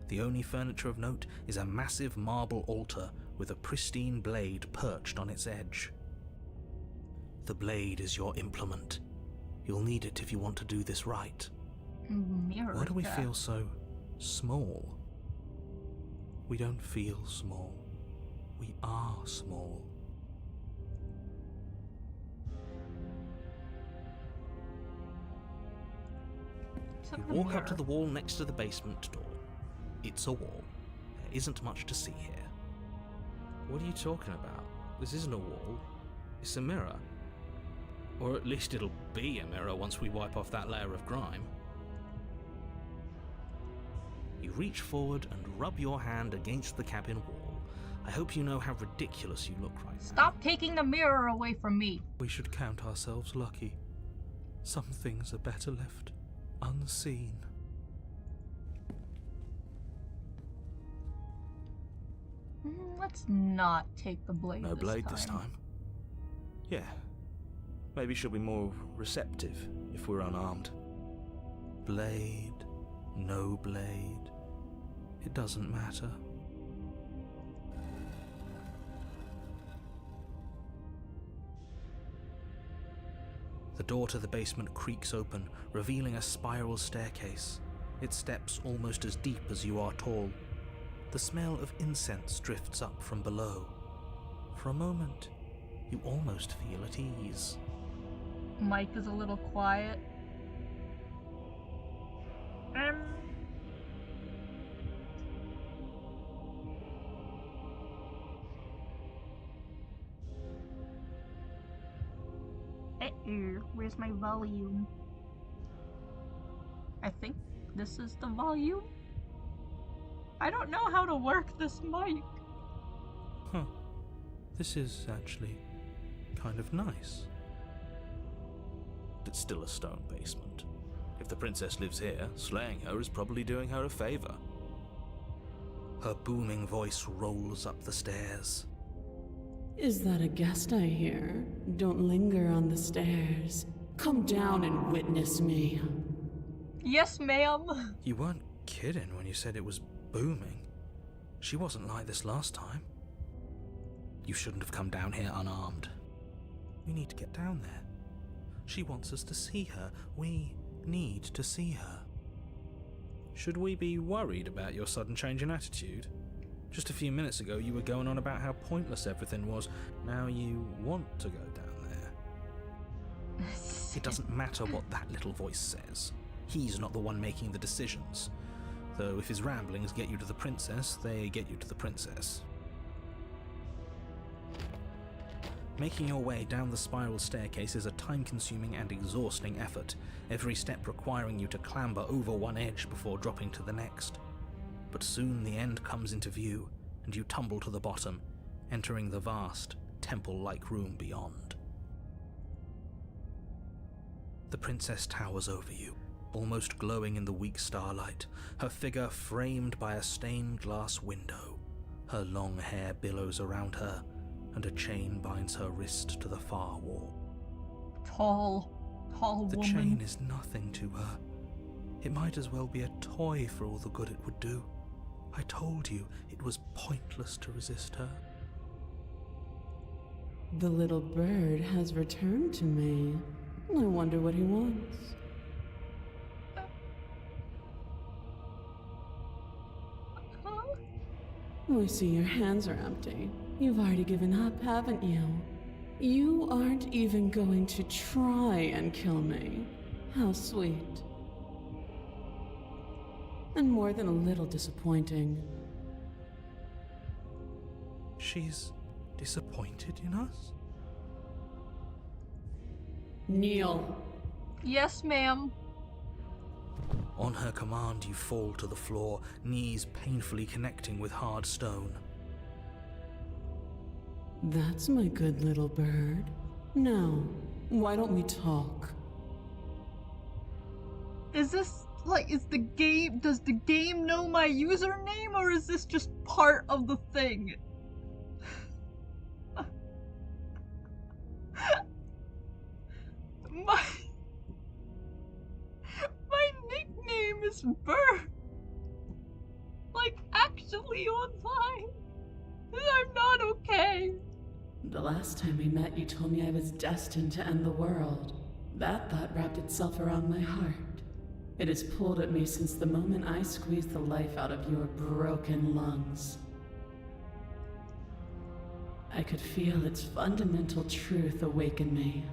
The only furniture of note is a massive marble altar with a pristine blade perched on its edge. The blade is your implement. You'll need it if you want to do this right. Mirror. Why do we feel so small? We don't feel small. We are small. You walk up to the wall next to the basement door. It's a wall. There isn't much to see here. What are you talking about? This isn't a wall. It's a mirror. Or at least it'll be a mirror once we wipe off that layer of grime. You reach forward and rub your hand against the cabin wall. I hope you know how ridiculous you look right now. Stop taking the mirror away from me. We should count ourselves lucky. Some things are better left unseen. Let's not take the blade. No blade this time. Yeah. Maybe she'll be more receptive if we're unarmed. Blade, no blade, it doesn't matter. The door to the basement creaks open, revealing a spiral staircase, its steps almost as deep as you are tall. The smell of incense drifts up from below. For a moment, you almost feel at ease. Mike is a little quiet. Where's my volume? I think this is the volume. I don't know how to work this mic. Huh. This is actually kind of nice. It's still a stone basement. If the princess lives here, slaying her is probably doing her a favor. Her booming voice rolls up the stairs. Is that a guest I hear? Don't linger on the stairs. Come down and witness me. Yes, ma'am. You weren't kidding when you said it was booming. She wasn't like this last time. You shouldn't have come down here unarmed. We need to get down there. She wants us to see her. We need to see her. Should we be worried about your sudden change in attitude? Just a few minutes ago you were going on about how pointless everything was. Now you want to go down there. It doesn't matter what that little voice says. He's not the one making the decisions. Though if his ramblings get you to the princess, they get you to the princess. Making your way down the spiral staircase is a time-consuming and exhausting effort, every step requiring you to clamber over one edge before dropping to the next. But soon the end comes into view, and you tumble to the bottom, entering the vast, temple-like room beyond. The princess towers over you, almost glowing in the weak starlight, her figure framed by a stained glass window. Her long hair billows around her, and a chain binds her wrist to the far wall. Tall The woman. chain is nothing to her. It might as well be a toy for all the good it would do. I told you it was pointless to resist her. The little bird has returned to me. I wonder what he wants. Huh? I see your hands are empty. You've already given up, haven't you? You aren't even going to try and kill me. How sweet. And more than a little disappointing. She's disappointed in us? Kneel. Yes, ma'am. On her command, you fall to the floor, knees painfully connecting with hard stone. That's my good little bird. Now, why don't we talk? Is this does the game know my username, or is this just part of the thing? My nickname is Bird. Like, actually online. I'm not okay. The last time we met, you told me I was destined to end the world. That thought wrapped itself around my heart. It has pulled at me since the moment I squeezed the life out of your broken lungs. I could feel its fundamental truth awaken me.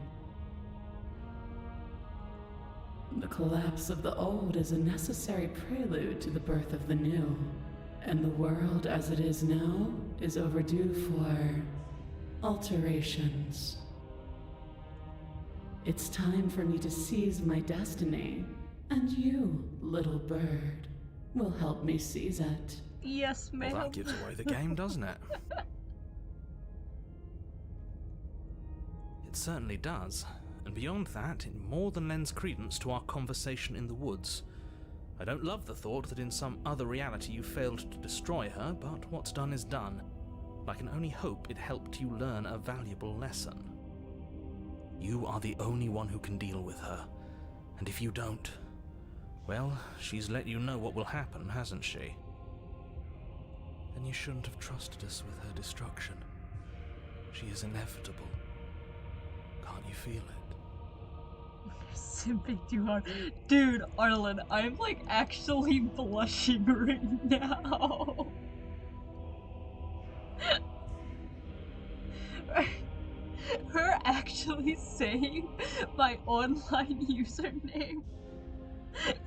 The collapse of the old is a necessary prelude to the birth of the new, and the world as it is now is overdue for alterations. It's time for me to seize my destiny, and you, little bird, will help me seize it. Yes, ma'am. Well, that gives away the game, doesn't it? It certainly does. And beyond that, it more than lends credence to our conversation in the woods. I don't love the thought that in some other reality you failed to destroy her, but what's done is done. I can only hope it helped you learn a valuable lesson. You are the only one who can deal with her. And if you don't, well, she's let you know what will happen, hasn't she? And you shouldn't have trusted us with her destruction. She is inevitable. Can't you feel it? Simping too hard. Dude, Arlen, I'm like actually blushing right now. Her actually saying my online username,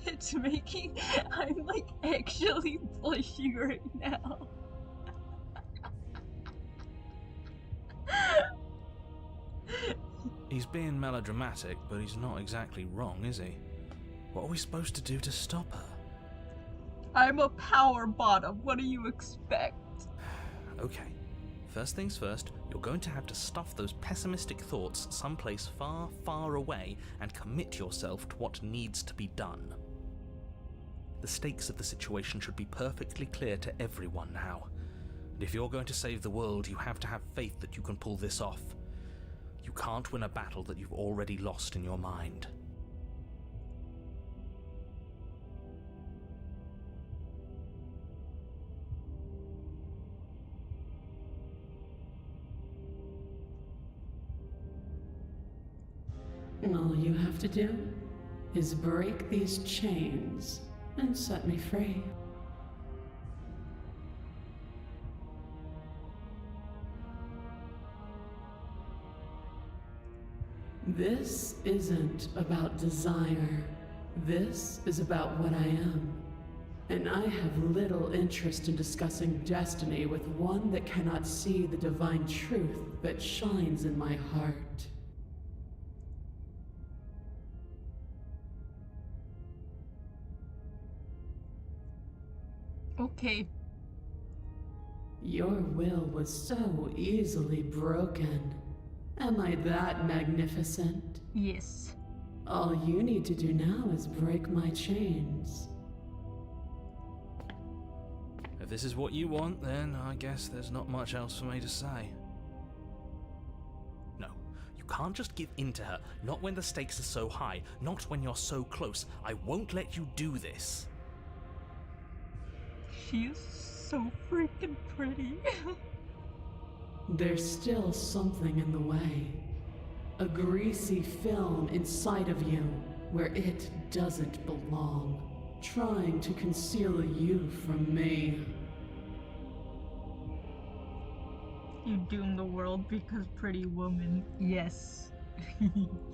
it's making, I'm like actually blushing right now. He's being melodramatic, but he's not exactly wrong, is he? What are we supposed to do to stop her? I'm a power bottom, what do you expect? Okay. First things first, you're going to have to stuff those pessimistic thoughts someplace far, far away and commit yourself to what needs to be done. The stakes of the situation should be perfectly clear to everyone now. And if you're going to save the world, you have to have faith that you can pull this off. You can't win a battle that you've already lost in your mind. All you have to do is break these chains and set me free. This isn't about desire. This is about what I am. And I have little interest in discussing destiny with one that cannot see the divine truth that shines in my heart. Okay. Your will was so easily broken. Am I that magnificent? Yes. All you need to do now is break my chains. If this is what you want, then I guess there's not much else for me to say. No, you can't just give in to her, not when the stakes are so high, not when you're so close. I won't let you do this. She is so freaking pretty. There's still something in the way. A greasy film inside of you where it doesn't belong, trying to conceal you from me. You doom the world because pretty woman. Yes.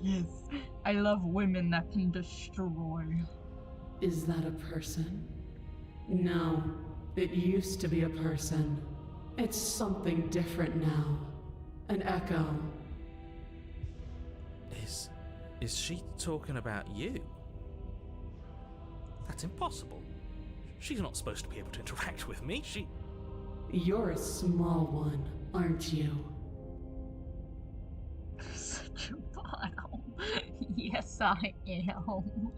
Yes. I love women that can destroy. Is that a person? No, it used to be a person. It's something different now. An echo. Is she talking about you? That's impossible. She's not supposed to be able to interact with me. You're a small one, aren't you? Such a bottom. Yes, I am.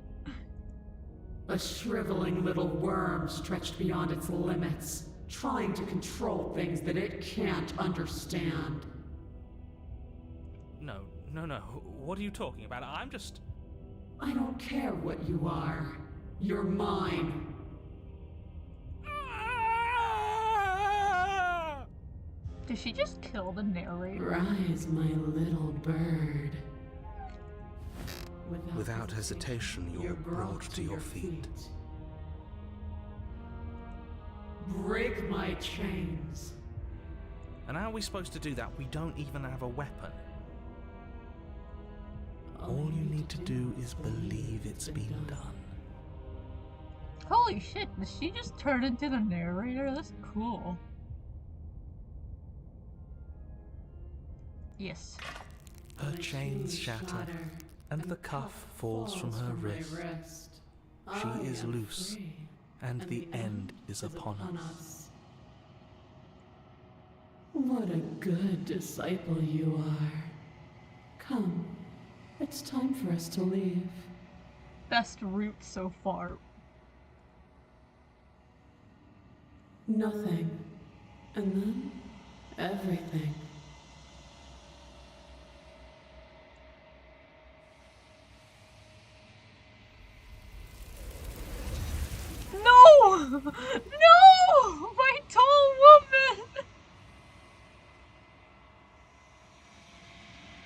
A shriveling little worm stretched beyond its limits, trying to control things that it can't understand. No. What are you talking about? I'm just... I don't care what you are. You're mine. Did she just kill the narrator? Rise, my little bird. Without hesitation, you're brought to your feet. Break my chains. And how are we supposed to do that? We don't even have a weapon. All you need to do is believe it's been done. Holy shit, did she just turn into the narrator? That's cool. Yes. Her chains shatter, and the cuff falls from her wrist. She is loose, and the end is upon us. What a good disciple you are. Come, it's time for us to leave. Best route so far. Nothing, and then everything. No! My tall woman!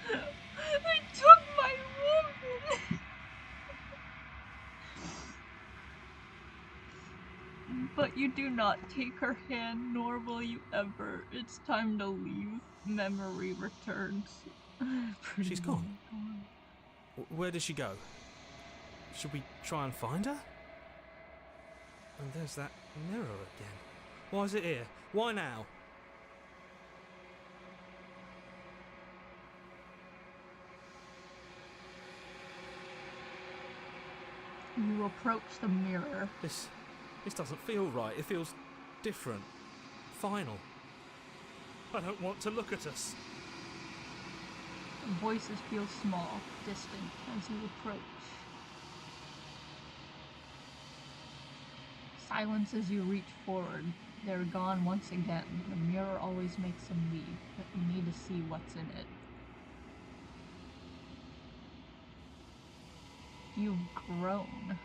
They took my woman! But you do not take her hand, nor will you ever. It's time to leave. Memory returns. She's gone. Where did she go? Should we try and find her? And there's that mirror again. Why is it here? Why now? You approach the mirror. This doesn't feel right. It feels different. Final. I don't want to look at us. Voices feel small, distant as you approach. Silence as you reach forward. They're gone once again. The mirror always makes them leave, but you need to see what's in it. You've grown.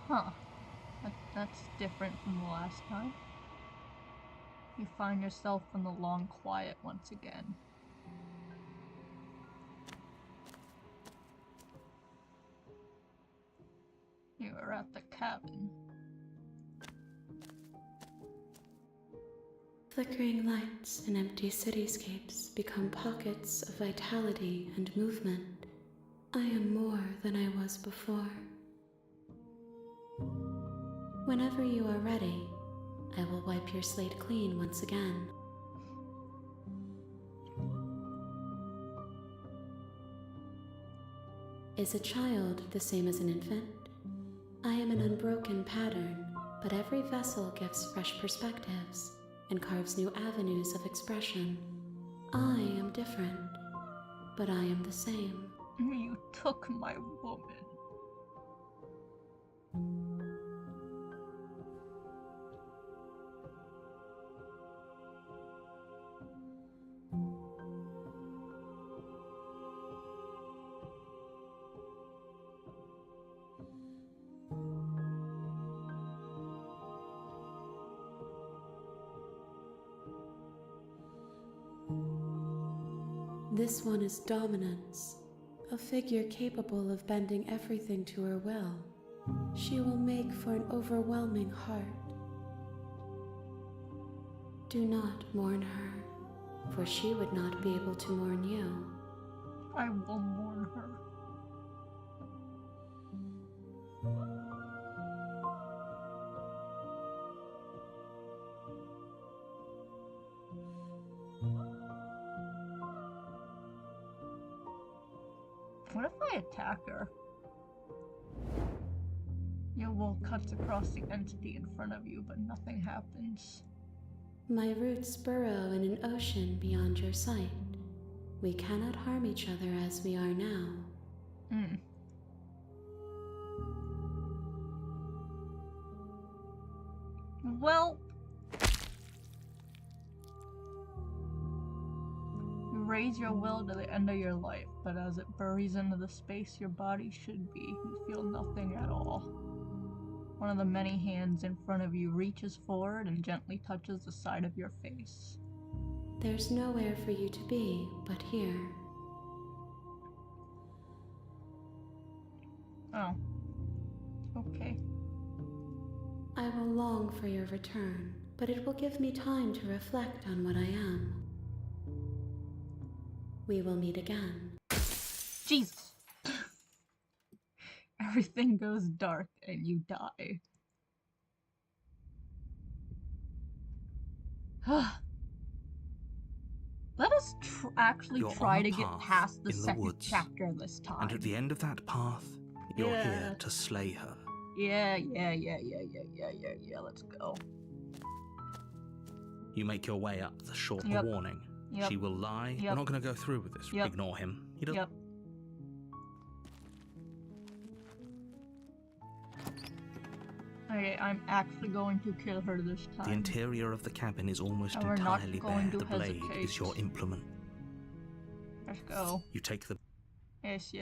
Huh. That's different from the last time. You find yourself in the long quiet once again. You are at the cabin. Flickering lights and empty cityscapes become pockets of vitality and movement. I am more than I was before. Whenever you are ready, I will wipe your slate clean once again. Is a child the same as an infant? I am an unbroken pattern, but every vessel gives fresh perspectives and carves new avenues of expression. I am different, but I am the same. You took my woman. This one is dominance, a figure capable of bending everything to her will. She will make for an overwhelming heart. Do not mourn her, for she would not be able to mourn you. I will mourn her. What if I attack her? Your will cuts across the entity in front of you, but nothing happens. My roots burrow in an ocean beyond your sight. We cannot harm each other as we are now. Well, you raise your will to the end of your life, but as it buries into the space your body should be, you feel nothing at all. One of the many hands in front of you reaches forward and gently touches the side of your face. There's nowhere for you to be but here. Oh. Okay. I will long for your return, but it will give me time to reflect on what I am. We will meet again. Jesus! Everything goes dark and you die. Let us actually You're try on to a get path past the in the second woods, chapter this time. And at the end of that path, you're here to slay her. Yeah, let's go. You make your way up the short Yep. warning. Yep. She will lie. Yep. We're not going to go through with this. Yep. Ignore him. He doesn't. Yep. Okay, I'm actually going to kill her this time. The interior of the cabin is almost And we're not entirely going bare. to The blade hesitate. is your implement. Let's go. You take the... Yes.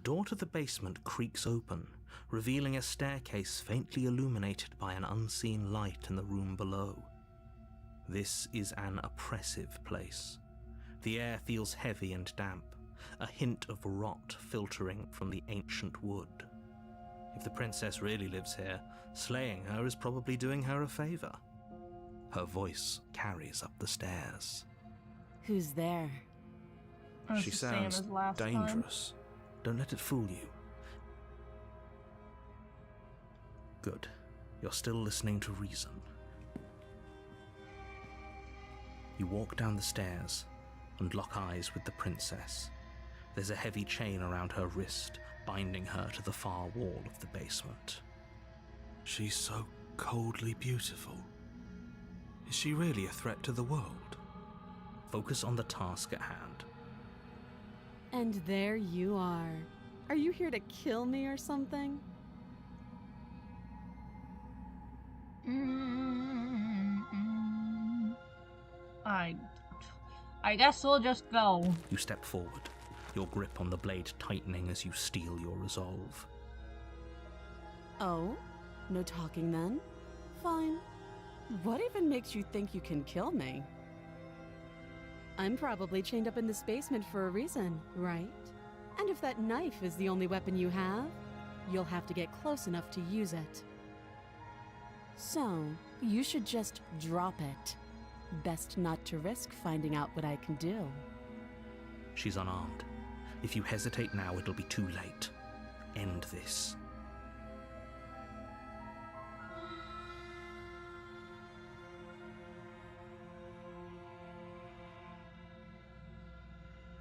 door to the basement creaks open, revealing a staircase faintly illuminated by an unseen light in the room below. This is an oppressive place. The air feels heavy and damp, a hint of rot filtering from the ancient wood. If the princess really lives here, slaying her is probably doing her a favor. Her voice carries up the stairs. Who's there? Oh, it's She the same sounds as last time. dangerous. Don't let it fool you. Good. You're still listening to reason. You walk down the stairs and lock eyes with the princess. There's a heavy chain around her wrist, binding her to the far wall of the basement. She's so coldly beautiful. Is she really a threat to the world? Focus on the task at hand. And there you are. Are you here to kill me or something? I guess we'll just go. You step forward, your grip on the blade tightening as you steel your resolve. Oh? No talking then? Fine. What even makes you think you can kill me? I'm probably chained up in this basement for a reason, right? And if that knife is the only weapon you have, you'll have to get close enough to use it. So, you should just drop it. Best not to risk finding out what I can do. She's unarmed. If you hesitate now, it'll be too late. End this.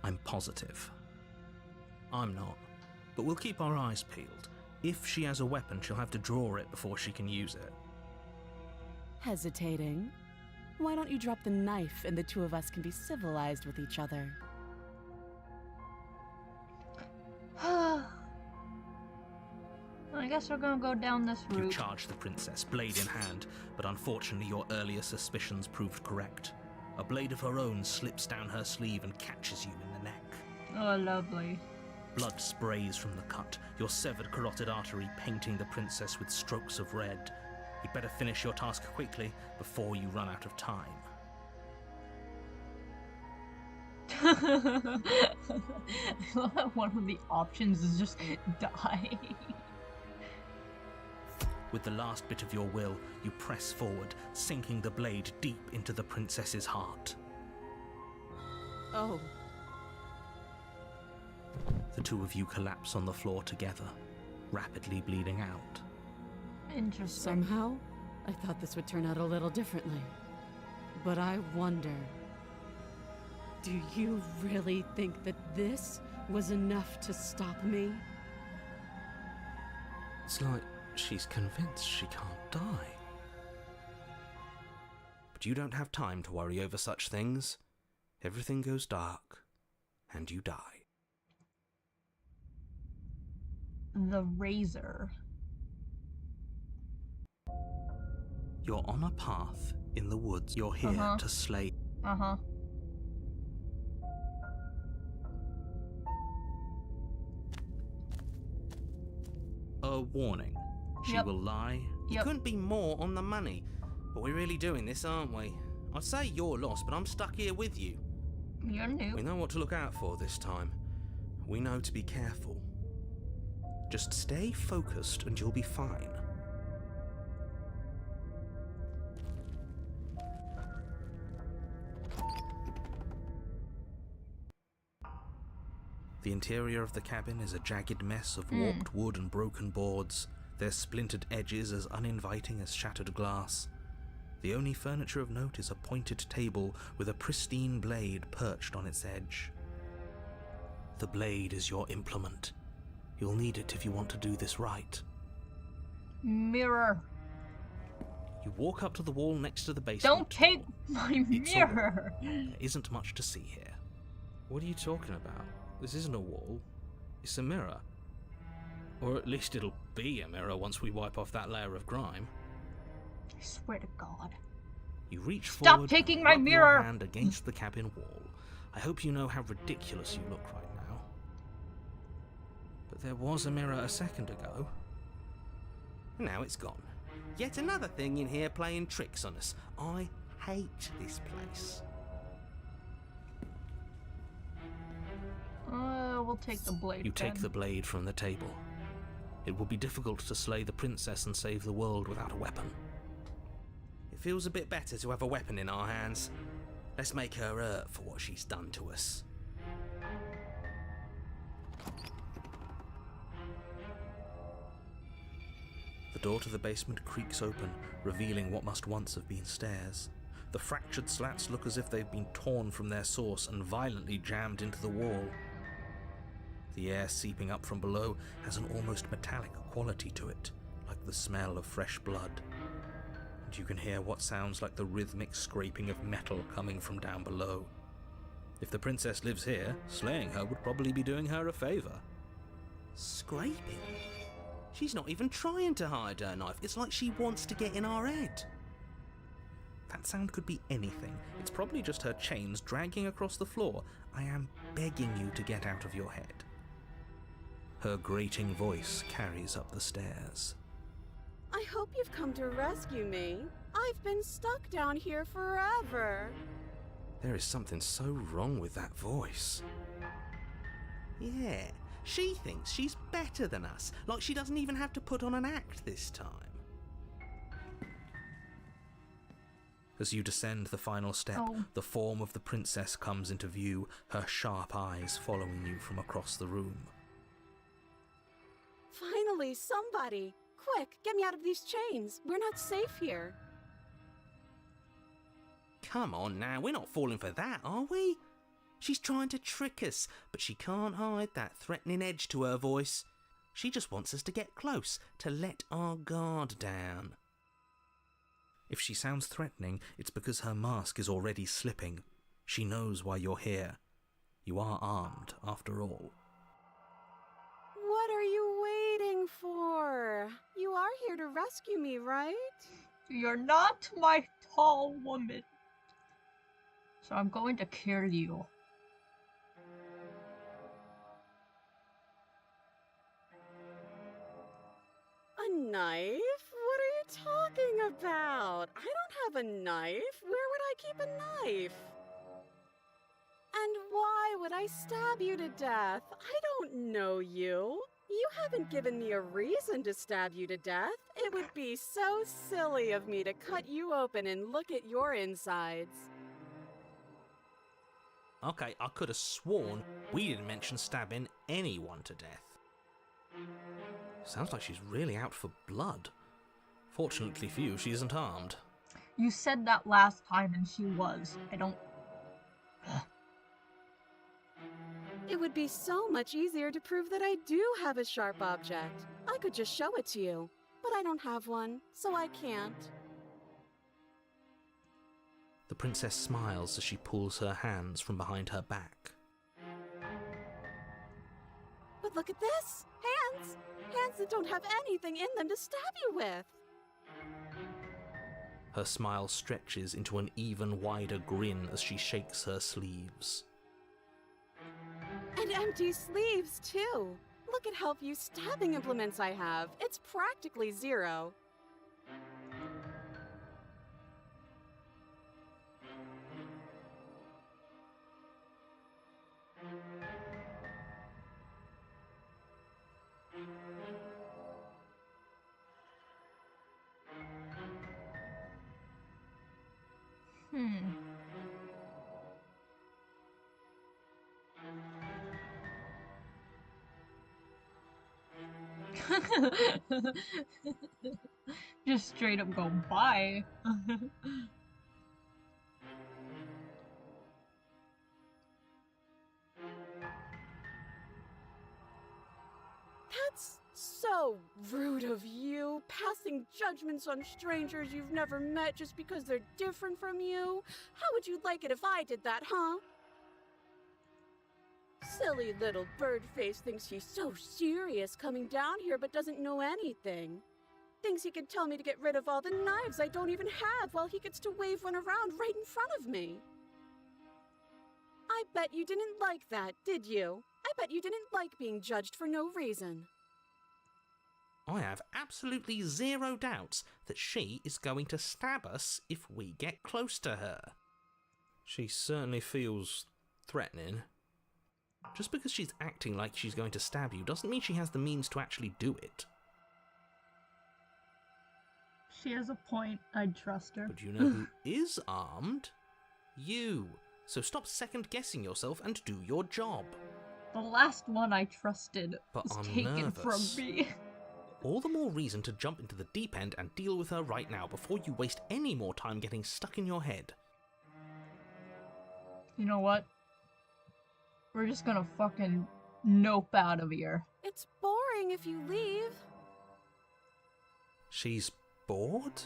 I'm positive. I'm not. But we'll keep our eyes peeled. If she has a weapon, she'll have to draw it before she can use it. Hesitating? Why don't you drop the knife and the two of us can be civilized with each other? I guess we're gonna go down this route. You charge the princess, blade in hand, but unfortunately your earlier suspicions proved correct. A blade of her own slips down her sleeve and catches you in the neck. Oh, lovely. Blood sprays from the cut, your severed carotid artery painting the princess with strokes of red. You'd better finish your task quickly before you run out of time. I love that one of the options is just die. With the last bit of your will, you press forward, sinking the blade deep into the princess's heart. Oh. The two of you collapse on the floor together, rapidly bleeding out. Interesting. Somehow, I thought this would turn out a little differently. But I wonder... Do you really think that this was enough to stop me? It's like she's convinced she can't die. But you don't have time to worry over such things. Everything goes dark, and you die. The razor. You're on a path in the woods. You're here to slay. Uh-huh. A warning. She Yep. will lie. You Yep. couldn't be more on the money. But we're really doing this, aren't we? I'd say you're lost, but I'm stuck here with you. You're new. We know what to look out for this time. We know to be careful. Just stay focused and you'll be fine. The interior of the cabin is a jagged mess of warped wood and broken boards, their splintered edges as uninviting as shattered glass. The only furniture of note is a pointed table with a pristine blade perched on its edge. The blade is your implement. You'll need it if you want to do this right. Mirror. You walk up to the wall next to the basement. Don't take my It's a mirror. There isn't much to see here. What are you talking about? This isn't a wall. It's a mirror. Or at least it'll be a mirror once we wipe off that layer of grime. I swear to God. You reach Stop forward taking and my rub mirror! your hand against the cabin wall. I hope you know how ridiculous you look right now. But There was a mirror a second ago. Now it's gone. Yet another thing in here playing tricks on us. I hate this place. We'll take the blade. You take then. the blade from the table. It will be difficult to slay the princess and save the world without a weapon. It feels a bit better to have a weapon in our hands. Let's make her hurt for what she's done to us. The door to the basement creaks open, revealing what must once have been stairs. The fractured slats look as if they've been torn from their source and violently jammed into the wall. The air seeping up from below has an almost metallic quality to it, like the smell of fresh blood. And you can hear what sounds like the rhythmic scraping of metal coming from down below. If the princess lives here, slaying her would probably be doing her a favour. Scraping? She's not even trying to hide her knife. It's like she wants to get in our head. That sound could be anything. It's probably just her chains dragging across the floor. I am begging you to get out of your head. Her grating voice carries up the stairs. I hope you've come to rescue me. I've been stuck down here forever. There is something so wrong with that voice. Yeah, she thinks she's better than us, like she doesn't even have to put on an act this time. As you descend the final step, the form of the princess comes into view, her sharp eyes following you from across the room. Finally, somebody! Quick, get me out of these chains. We're not safe here. Come on now, we're not falling for that, are we? She's trying to trick us, but she can't hide that threatening edge to her voice. She just wants us to get close, to let our guard down. If she sounds threatening, it's because her mask is already slipping. She knows why you're here. You are armed, after all. What are you waiting for? You are here to rescue me, right? You're not my tall woman. So I'm going to kill you. A knife? What are you talking about? I don't have a knife. Where would I keep a knife? And why would I stab you to death? I don't know you. You haven't given me a reason to stab you to death. It would be so silly of me to cut you open and look at your insides. Okay, I could have sworn we didn't mention stabbing anyone to death. Sounds like she's really out for blood. Fortunately for you, she isn't armed. You said that last time and she was. I don't... It would be so much easier to prove that I do have a sharp object. I could just show it to you, but I don't have one, so I can't. The princess smiles as she pulls her hands from behind her back. But look at this! Hands! Hands that don't have anything in them to stab you with! Her smile stretches into an even wider grin as she shakes her sleeves. And empty sleeves, too! Look at how few stabbing implements I have. It's practically zero. Just straight up go bye. That's so rude of you, passing judgments on strangers you've never met just because they're different from you. How would you like it if I did that, huh? Silly little bird-face thinks he's so serious coming down here but doesn't know anything. Thinks he can tell me to get rid of all the knives I don't even have while he gets to wave one around right in front of me. I bet you didn't like that, did you? I I bet you didn't like being judged for no reason. I have absolutely zero doubts that she is going to stab us if we get close to her. She certainly feels threatening. Just because she's acting like she's going to stab you doesn't mean she has the means to actually do it. She has a point. I'd trust her. But you know who is armed? You. So stop second-guessing yourself and do your job. The last one I trusted But was I'm taken nervous. from me. All the more reason to jump into the deep end and deal with her right now before you waste any more time getting stuck in your head. You know what? We're just gonna fucking nope out of here. It's boring if you leave. She's bored?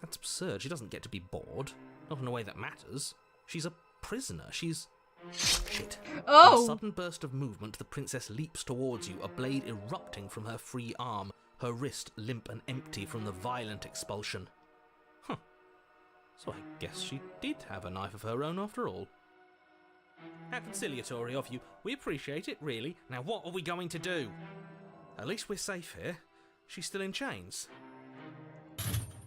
That's absurd. She doesn't get to be bored. Not in a way that matters. She's a prisoner. She's... Shit. Oh! In a sudden burst of movement, the princess leaps towards you, a blade erupting from her free arm, her wrist limp and empty from the violent expulsion. Huh. So I guess she did have a knife of her own after all. How conciliatory of you. We appreciate it, really. Now what are we going to do? At least we're safe here. She's still in chains.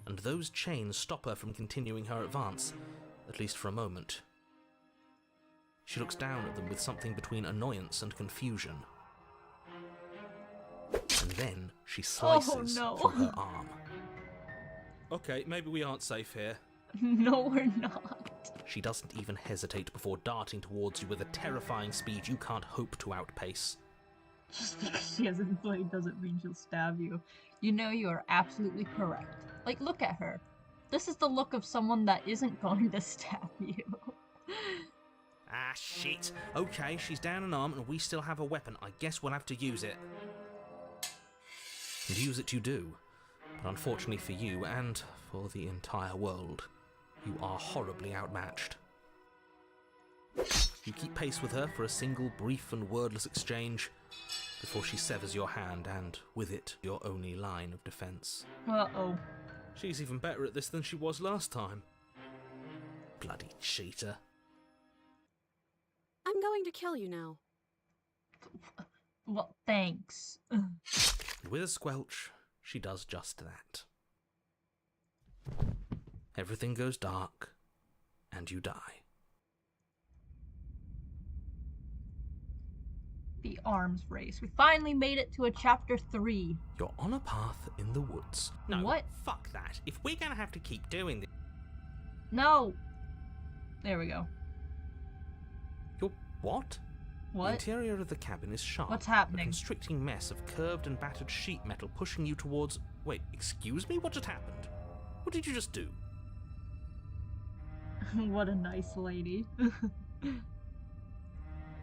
And those chains stop her from continuing her advance, at least for a moment. She looks down at them with something between annoyance and confusion. And then she slices no. through her arm. Okay, maybe we aren't safe here. No, we're not. She doesn't even hesitate before darting towards you with a terrifying speed you can't hope to outpace. Just because she has a blade doesn't mean she'll stab you. You know you are absolutely correct. Like, look at her. This is the look of someone that isn't going to stab you. Ah, shit. Okay, she's down an arm and we still have a weapon. I guess we'll have to use it. And use it you do. But unfortunately for you, and for the entire world, you are horribly outmatched. You keep pace with her for a single brief and wordless exchange before she severs your hand and, with it, your only line of defense. Uh-oh. She's even better at this than she was last time. Bloody cheater. I'm going to kill you now. Well, thanks. And with a squelch, she does just that. Everything goes dark, and you die. The arms race. We finally made it to a chapter 3. You're on a path in the woods. No, What? Fuck that. If we're gonna have to keep doing this... No! There we go. You're... what? The What? interior of the cabin is sharp. What's happening? A constricting mess of curved and battered sheet metal pushing you towards... Wait, excuse me? What just happened? What did you just do? What a nice lady.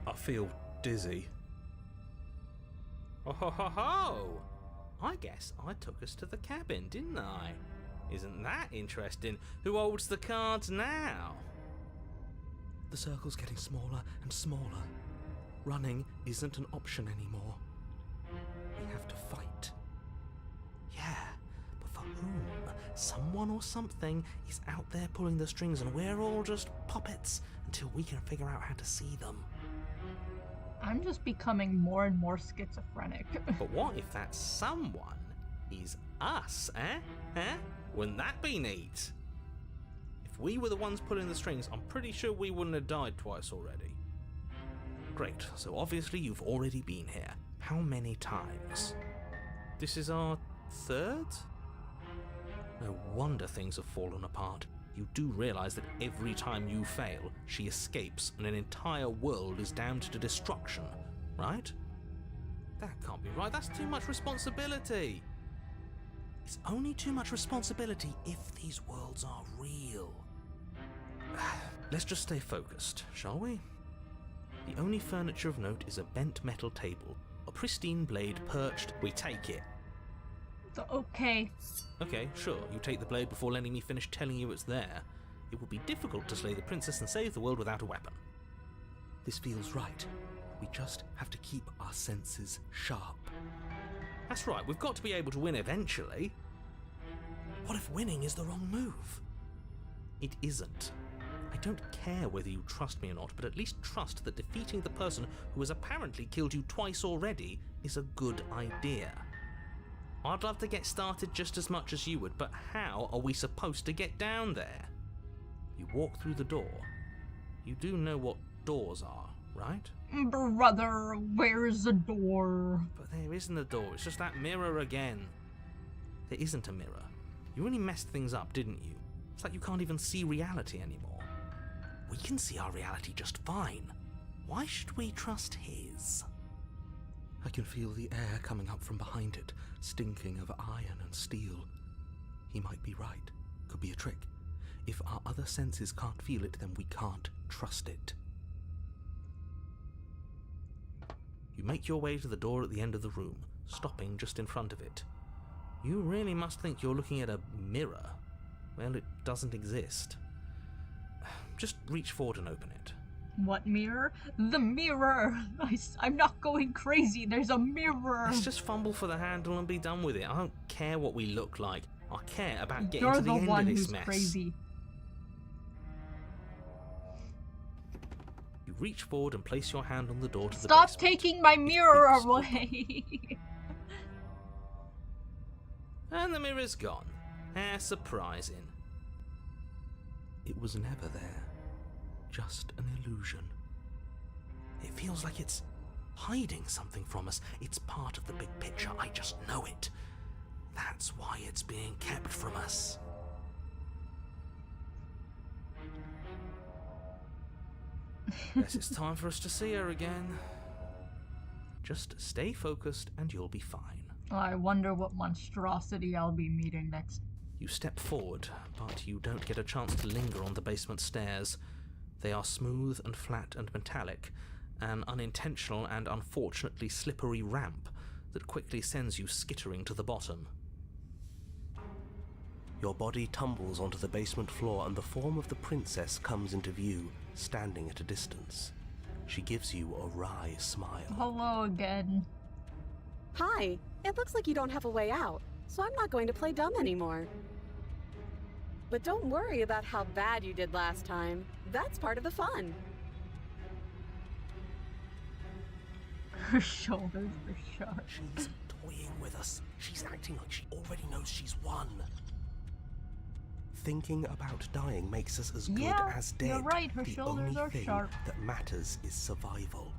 I feel dizzy. Oh ho ho ho! I guess I took us to the cabin, didn't I? Isn't that interesting? Who holds the cards now? The circle's getting smaller and smaller. Running isn't an option anymore. We have to fight. Yeah, but for whom? Someone or something is out there pulling the strings and we're all just puppets until we can figure out how to see them. I'm just becoming more and more schizophrenic. But what if that someone is us, eh? Eh? Wouldn't that be neat? If we were the ones pulling the strings, I'm pretty sure we wouldn't have died twice already. Great, so obviously you've already been here. How many times? This is our third? No wonder things have fallen apart. You do realise that every time you fail, she escapes and an entire world is damned to destruction, right? That can't be right, that's too much responsibility. It's only too much responsibility if these worlds are real. Let's just stay focused, shall we? The only furniture of note is a bent metal table, a pristine blade perched. We take it. Okay. Okay, sure, you take the blade before letting me finish telling you it's there. It would be difficult to slay the princess and save the world without a weapon. This feels right. We just have to keep our senses sharp. That's right, we've got to be able to win eventually. What if winning is the wrong move? It isn't. I don't care whether you trust me or not, but at least trust that defeating the person who has apparently killed you twice already is a good idea. I'd love to get started just as much as you would, but how are we supposed to get down there? You walk through the door. You do know what doors are, right? Brother, where's the door? But there isn't a door, it's just that mirror again. There isn't a mirror. You really messed things up, didn't you? It's like you can't even see reality anymore. We can see our reality just fine. Why should we trust his? I can feel the air coming up from behind it, stinking of iron and steel. He might be right. Could be a trick. If our other senses can't feel it, then we can't trust it. You make your way to the door at the end of the room, stopping just in front of it. You really must think you're looking at a mirror. Well, it doesn't exist. Just reach forward and open it. What mirror? The mirror! I'm not going crazy, there's a mirror! Let's just fumble for the handle and be done with it. I don't care what we look like. I care about getting You're to the end one of this who's mess. crazy. You reach forward and place your hand on the door to the Stop basement. taking my mirror creaks away! And the mirror's gone. How surprising. It was never there. Just an illusion. It feels like it's hiding something from us. It's part of the big picture. I just know it. That's why it's being kept from us. Guess it's time for us to see her again. Just stay focused and you'll be fine. I wonder what monstrosity I'll be meeting next. You step forward, but you don't get a chance to linger on the basement stairs. They are smooth and flat and metallic, an unintentional and unfortunately slippery ramp that quickly sends you skittering to the bottom. Your body tumbles onto the basement floor and the form of the princess comes into view, standing at a distance. She gives you a wry smile. Hello again. Hi, it looks like you don't have a way out, so I'm not going to play dumb anymore. But don't worry about how bad you did last time. That's part of the fun. Her shoulders are sharp. She's toying with us. She's acting like she already knows she's won. Thinking about dying makes us as good Yeah, as dead. you're right, her the shoulders only are thing sharp. that matters is survival.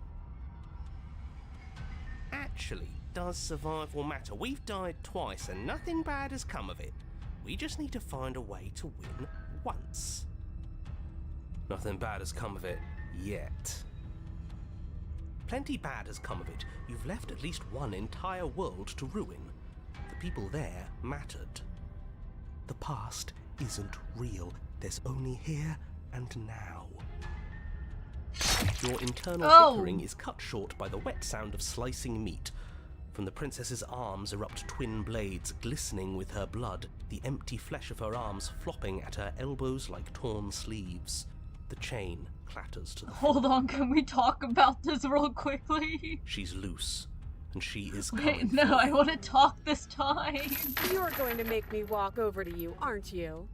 Actually, does survival matter? We've died twice and nothing bad has come of it. We just need to find a way to win once. Nothing bad has come of it yet. Plenty bad has come of it. You've left at least one entire world to ruin. The people there mattered. The past isn't real. There's only here and now. Your internal bickering is cut short by the wet sound of slicing meat. From the princess's arms erupt twin blades glistening with her blood, the empty flesh of her arms flopping at her elbows like torn sleeves. The chain clatters to the floor. Hold on, can we talk about this real quickly? She's loose, and she is coming. Wait, no, I want to talk this time. You're going to make me walk over to you, aren't you?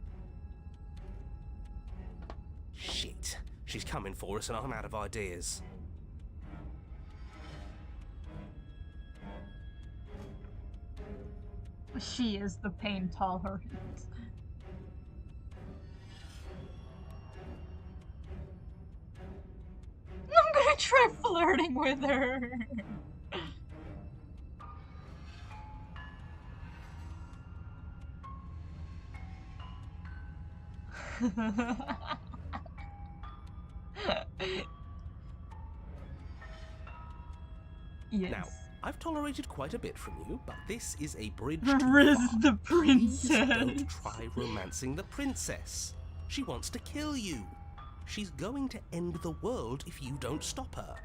Shit. She's coming for us and I'm out of ideas. She is the pain tolerant. I'm gonna try flirting with her. Yes. Now, I've tolerated quite a bit from you, but this is a bridge Riz too the far. Please princess. don't try romancing the princess. She wants to kill you. She's going to end the world if you don't stop her.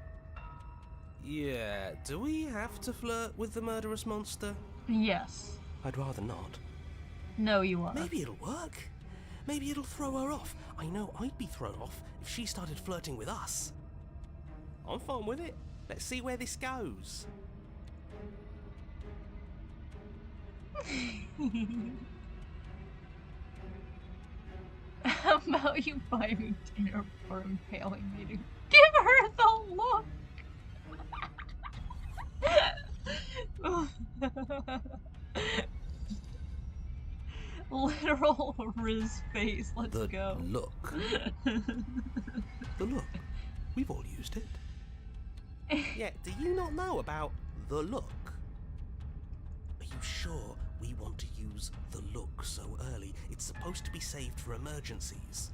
Yeah, do we have to flirt with the murderous monster? Yes. I'd rather not. No, you are. Maybe it'll work. Maybe it'll throw her off. I know I'd be thrown off if she started flirting with us. I'm fine with it. Let's see where this goes. I'm about you buy me dinner for impaling me to give her the look? Literal Riz face, let's The go. look. The look. We've all used it. Yeah, do you not know about the look? Are you sure we want to use the look so early? It's supposed to be saved for emergencies.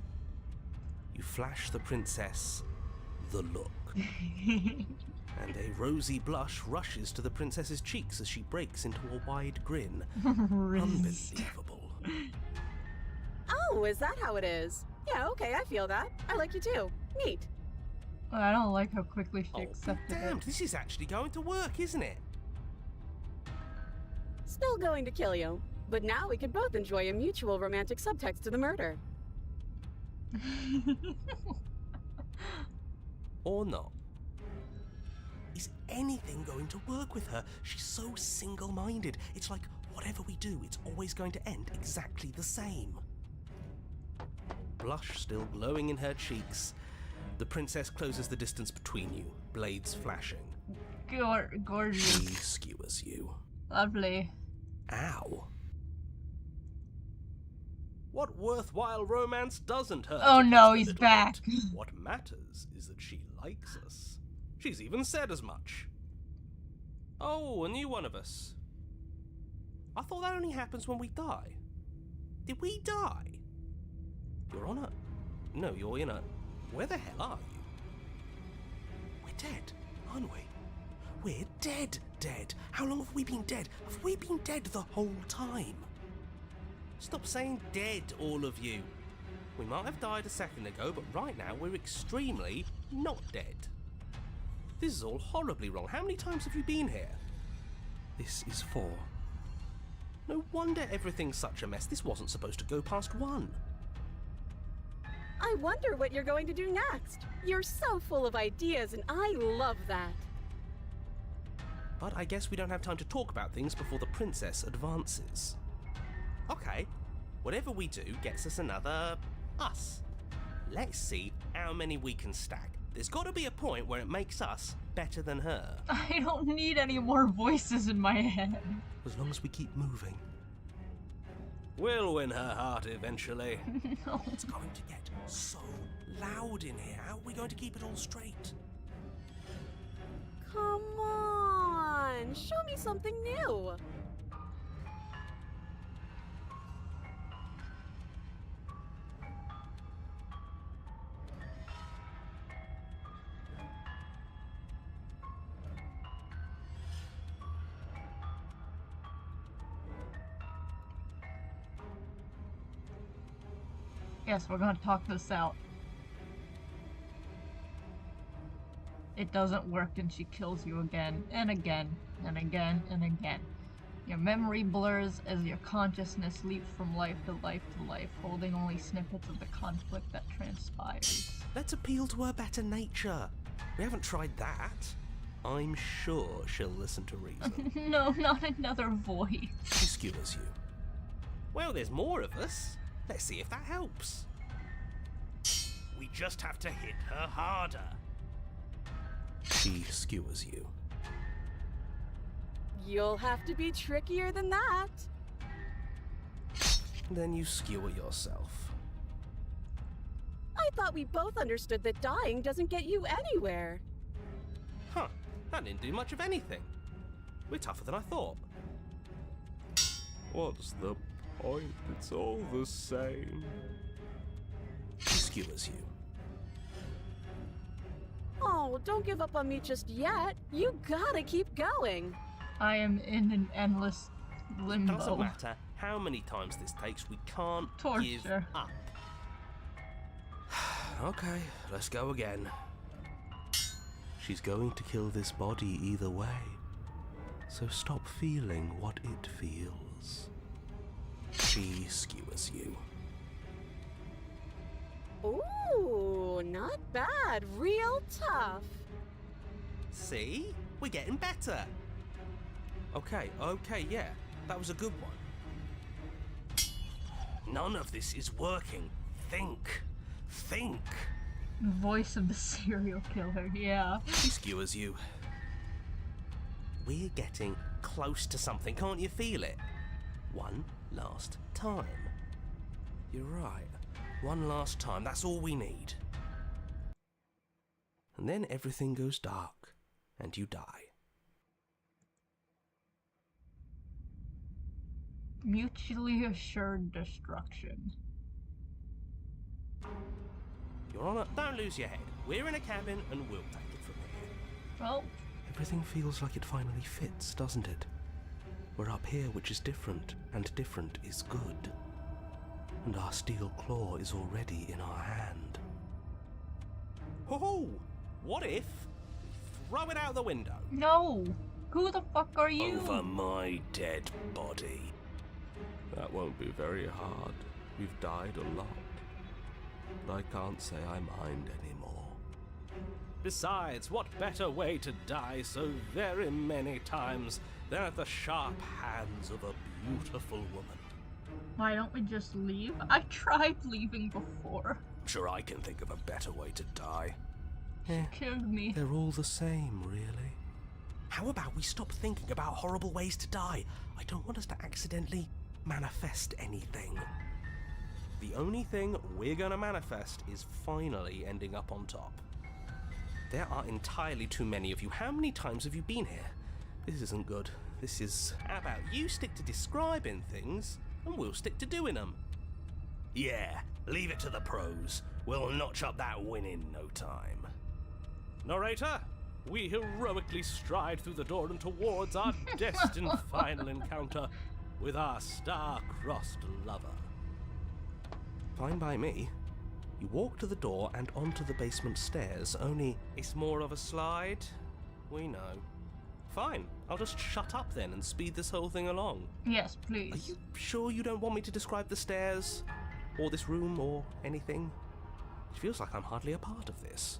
You flash the princess the look. And a rosy blush rushes to the princess's cheeks as she breaks into a wide grin. Riz. Unbelievable. Oh, is that how it is? Yeah, okay, I feel that. I like you too. Neat. I don't like how quickly she Oh, accepted damn, it. this is actually going to work, isn't it? Still going to kill you. But now we can both enjoy a mutual romantic subtext to the murder. Or not. Is anything going to work with her? She's so single-minded. It's like, whatever we do, it's always going to end exactly the same. Blush still glowing in her cheeks, the princess closes the distance between you, blades flashing. Gorgeous. She skewers you. Lovely. Ow. What worthwhile romance doesn't hurt? Oh at no, least a he's little back. bit? What matters is that she likes us. She's even said as much. Oh, a new one of us. I thought that only happens when we die. Did we die? You're on a... No, you're in a... Where the hell are you? We're dead, aren't we? We're dead. How long have we been dead? Have we been dead the whole time? Stop saying dead, all of you. We might have died a second ago, but right now we're extremely not dead. This is all horribly wrong. How many times have you been here? This is 4. No wonder everything's such a mess. This wasn't supposed to go past 1. I wonder what you're going to do next. You're so full of ideas, and I love that. But I guess we don't have time to talk about things before the princess advances. Okay, whatever we do gets us another us. Let's see how many we can stack. There's got to be a point where it makes us better than her. I don't need any more voices in my head. As long as we keep moving. We'll win her heart eventually. No. It's going to get so loud in here. How are we going to keep it all straight? Come on, show me something new. Yes, we're gonna talk this out. It doesn't work and she kills you again and again and again and again. Your memory blurs as your consciousness leaps from life to life to life, holding only snippets of the conflict that transpires. Let's appeal to her better nature. We haven't tried that. I'm sure she'll listen to reason. No, not another voice. She skewers you. Well, there's more of us. Let's see if that helps. We just have to hit her harder. She skewers you. You'll have to be trickier than that. Then you skewer yourself. I thought we both understood that dying doesn't get you anywhere. Huh, that didn't do much of anything. We're tougher than I thought. What's the point? It's all the same. She skewers you. Oh, don't give up on me just yet. You gotta keep going. I am in an endless limbo. Doesn't matter how many times this takes, we can't give Torture. up. Okay, let's go again. She's going to kill this body either way, so stop feeling what it feels. She skewers you. Ooh, not bad. Real tough. See? We're getting better. Okay, yeah, that was a good one. None of this is working. Think. Think. Voice of the serial killer, yeah. He skewers you. We're getting close to something, can't you feel it? One last time. You're right. One last time, that's all we need. And then everything goes dark, and you die. Mutually assured destruction. Your Honor, don't lose your head. We're in a cabin, and we'll take it from here. Well, Everything feels like it finally fits, doesn't it? We're up here, which is different, and different is good. And our steel claw is already in our hand. Oh, what if we throw it out the window? no! Who the fuck are you? Over my dead body. That won't be very hard. We've died a lot. But I can't say I mind anymore. Besides, what better way to die so very many times than at the sharp hands of a beautiful woman? Why don't we just leave? I tried leaving before. I'm sure I can think of a better way to die. Killed me. They're all the same, really. How about we stop thinking about horrible ways to die? I don't want us to accidentally manifest anything. The only thing we're gonna manifest is finally ending up on top. There are entirely too many of you. How many times have you been here? This isn't good. This is... How about you stick to describing things, and we'll stick to doing them? Yeah, leave it to the pros. We'll notch up that win in no time. Narrator, we heroically stride through the door and towards our destined final encounter with our star-crossed lover. Fine by me. You walk to the door and onto the basement stairs, only it's more of a slide. We know. Fine, I'll just shut up then and speed this whole thing along. Yes, Are please. you sure you don't want me to describe the stairs? Or this room, or anything? It feels like I'm hardly a part of this.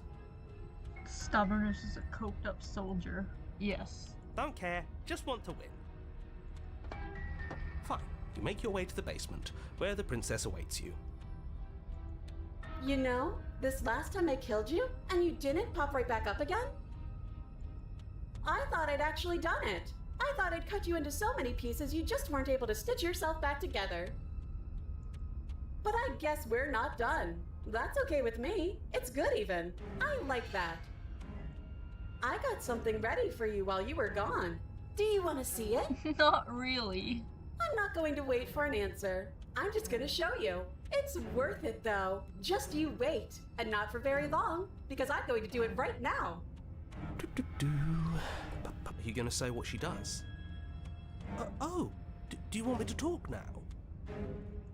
Stubbornness is a coked up soldier. Yes. Don't care, just want to win. Fine, you make your way to the basement, where the princess awaits you. You know, this last time I killed you, and you didn't pop right back up again? I thought I'd actually done it. I thought I'd cut you into so many pieces you just weren't able to stitch yourself back together. But I guess we're not done. That's okay with me. It's good even. I like that. I got something ready for you while you were gone. Do you want to see it? Not really. I'm not going to wait for an answer. I'm just going to show you. It's worth it though. Just you wait. And not for very long, because I'm going to do it right now. Are you going to say what she does? Do you want me to talk now?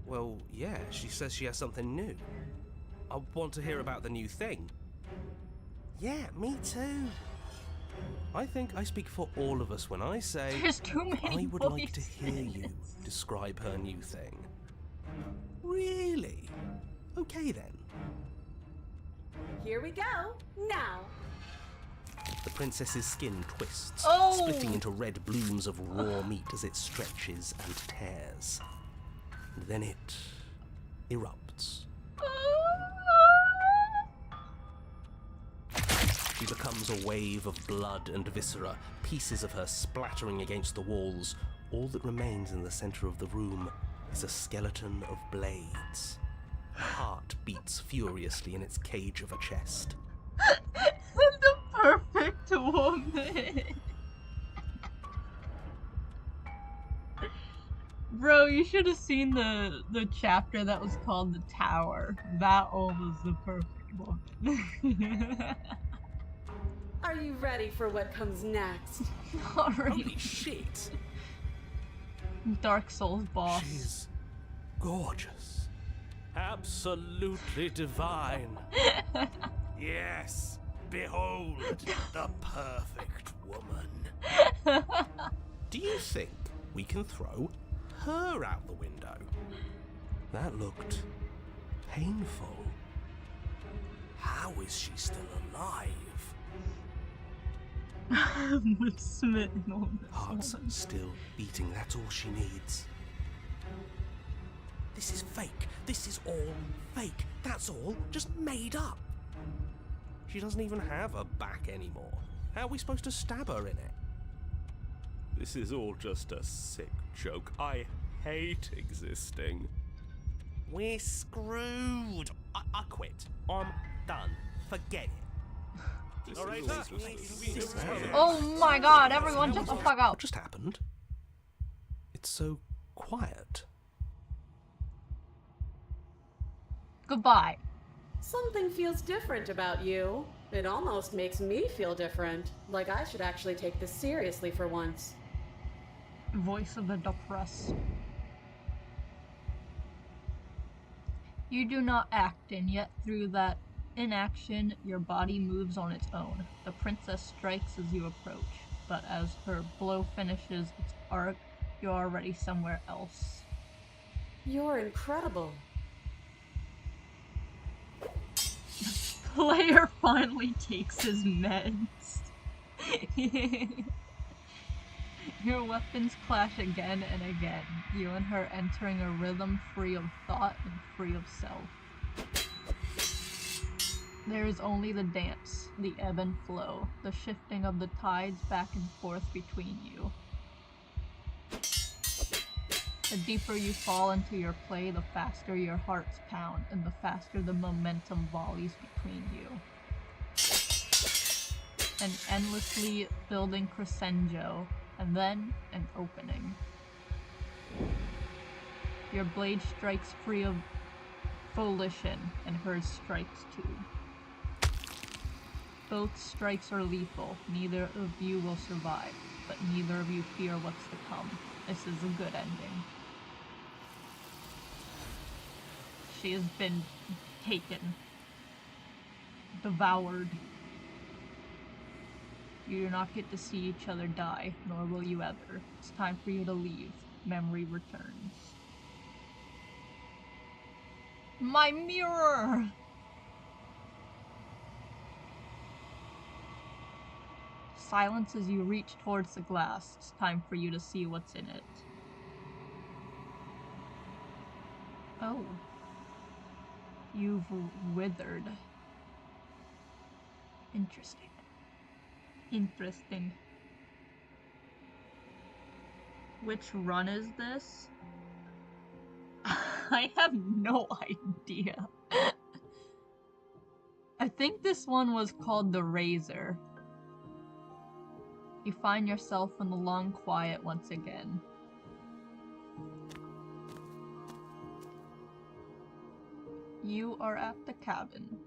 Well, yeah, she says she has something new. I want to hear about the new thing. Yeah, me too. I think I speak for all of us when I say There's too many I would like to hear you describe her new thing. Really? Okay then. Here we go. Now. The princess's skin twists, Oh! splitting into red blooms of raw meat as it stretches and tears. And then it erupts. She becomes a wave of blood and viscera, pieces of her splattering against the walls. All that remains in the center of the room is a skeleton of blades. Her heart beats furiously in its cage of a chest. The perfect woman. Bro, you should have seen the chapter that was called The Tower. That one was the perfect woman. Are you ready for what comes next? Alright. Holy shit! Dark Souls boss. She's gorgeous. Absolutely divine. Yes, behold the perfect woman. Do you think we can throw her out the window? That looked painful. How is she still alive? I'm smitten on this Heart's woman. still beating, that's all she needs. This is fake. This is all fake. That's all just made up. She doesn't even have a back anymore. How are we supposed to stab her in it? This is all just a sick joke. I hate existing. We're screwed. I quit. I'm done. Forget it. Oh my god, everyone shut the fuck What up. just happened? It's so quiet. Goodbye. Something feels different about you. It almost makes me feel different. Like I should actually take this seriously for once. Voice of the depressed. You do not act, and yet through that inaction, your body moves on its own. The princess strikes as you approach, but as her blow finishes its arc, you're already somewhere else. You're incredible. Player finally takes his meds. Your weapons clash again and again, you and her entering a rhythm free of thought and free of self. There is only the dance, the ebb and flow, the shifting of the tides back and forth between you. The deeper you fall into your play, the faster your hearts pound, and the faster the momentum volleys between you. An endlessly building crescendo, and then an opening. Your blade strikes free of volition, and hers strikes too. Both strikes are lethal. Neither of you will survive, but neither of you fear what's to come. This is a good ending. She has been taken. Devoured. You do not get to see each other die, nor will you ever. It's time for you to leave. Memory returns. My mirror! Silence as you reach towards the glass. It's time for you to see what's in it. Oh. You've withered. Interesting. Interesting. Which run is this? I have no idea. I think this one was called the Razor. You find yourself in the long quiet once again. You are at the cabin.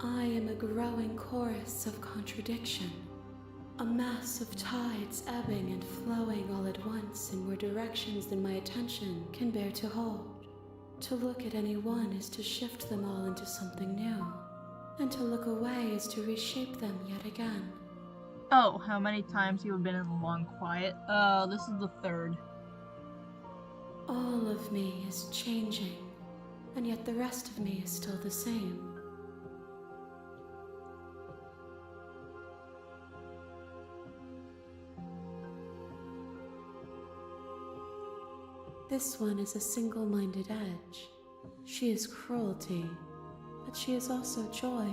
I am a growing chorus of contradiction, a mass of tides ebbing and flowing all at once in more directions than my attention can bear to hold. To look at any one is to shift them all into something new, and to look away is to reshape them yet again. Oh, how many times you have been in the long quiet? This is the third. All of me is changing, and yet the rest of me is still the same. This one is a single-minded edge. She is cruelty, but she is also joy.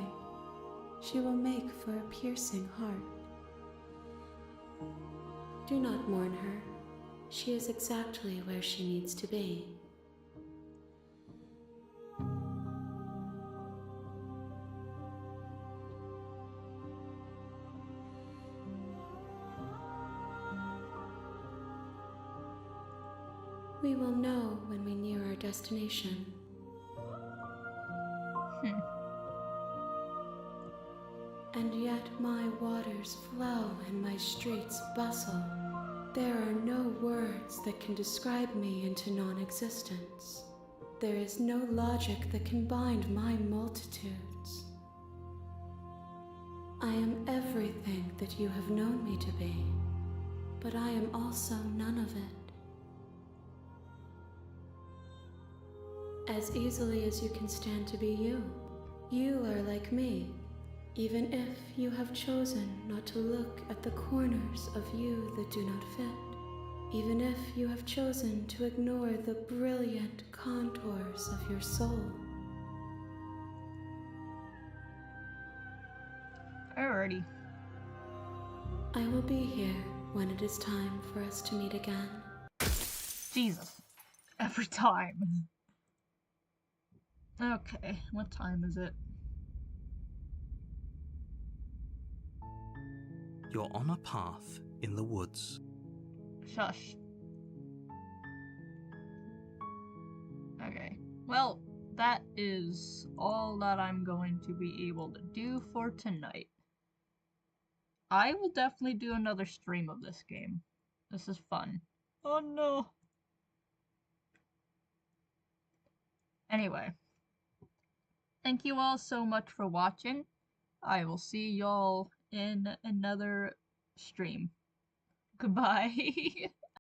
She will make for a piercing heart. Do not mourn her. She is exactly where she needs to be. We will know when we near our destination. And yet my waters flow and my streets bustle. There are no words that can describe me into non-existence. There is no logic that can bind my multitudes. I am everything that you have known me to be, but I am also none of it. As easily as you can stand to be you. You are like me, even if you have chosen not to look at the corners of you that do not fit. even if you have chosen to ignore the brilliant contours of your soul. Alrighty. I will be here when it is time for us to meet again. Jesus. Every time. Okay, what time is it? You're on a path in the woods. Shush. Okay. Well, that is all that I'm going to be able to do for tonight. I will definitely do another stream of this game. This is fun. Oh no. Anyway. Thank you all so much for watching. I will see y'all in another stream. Goodbye.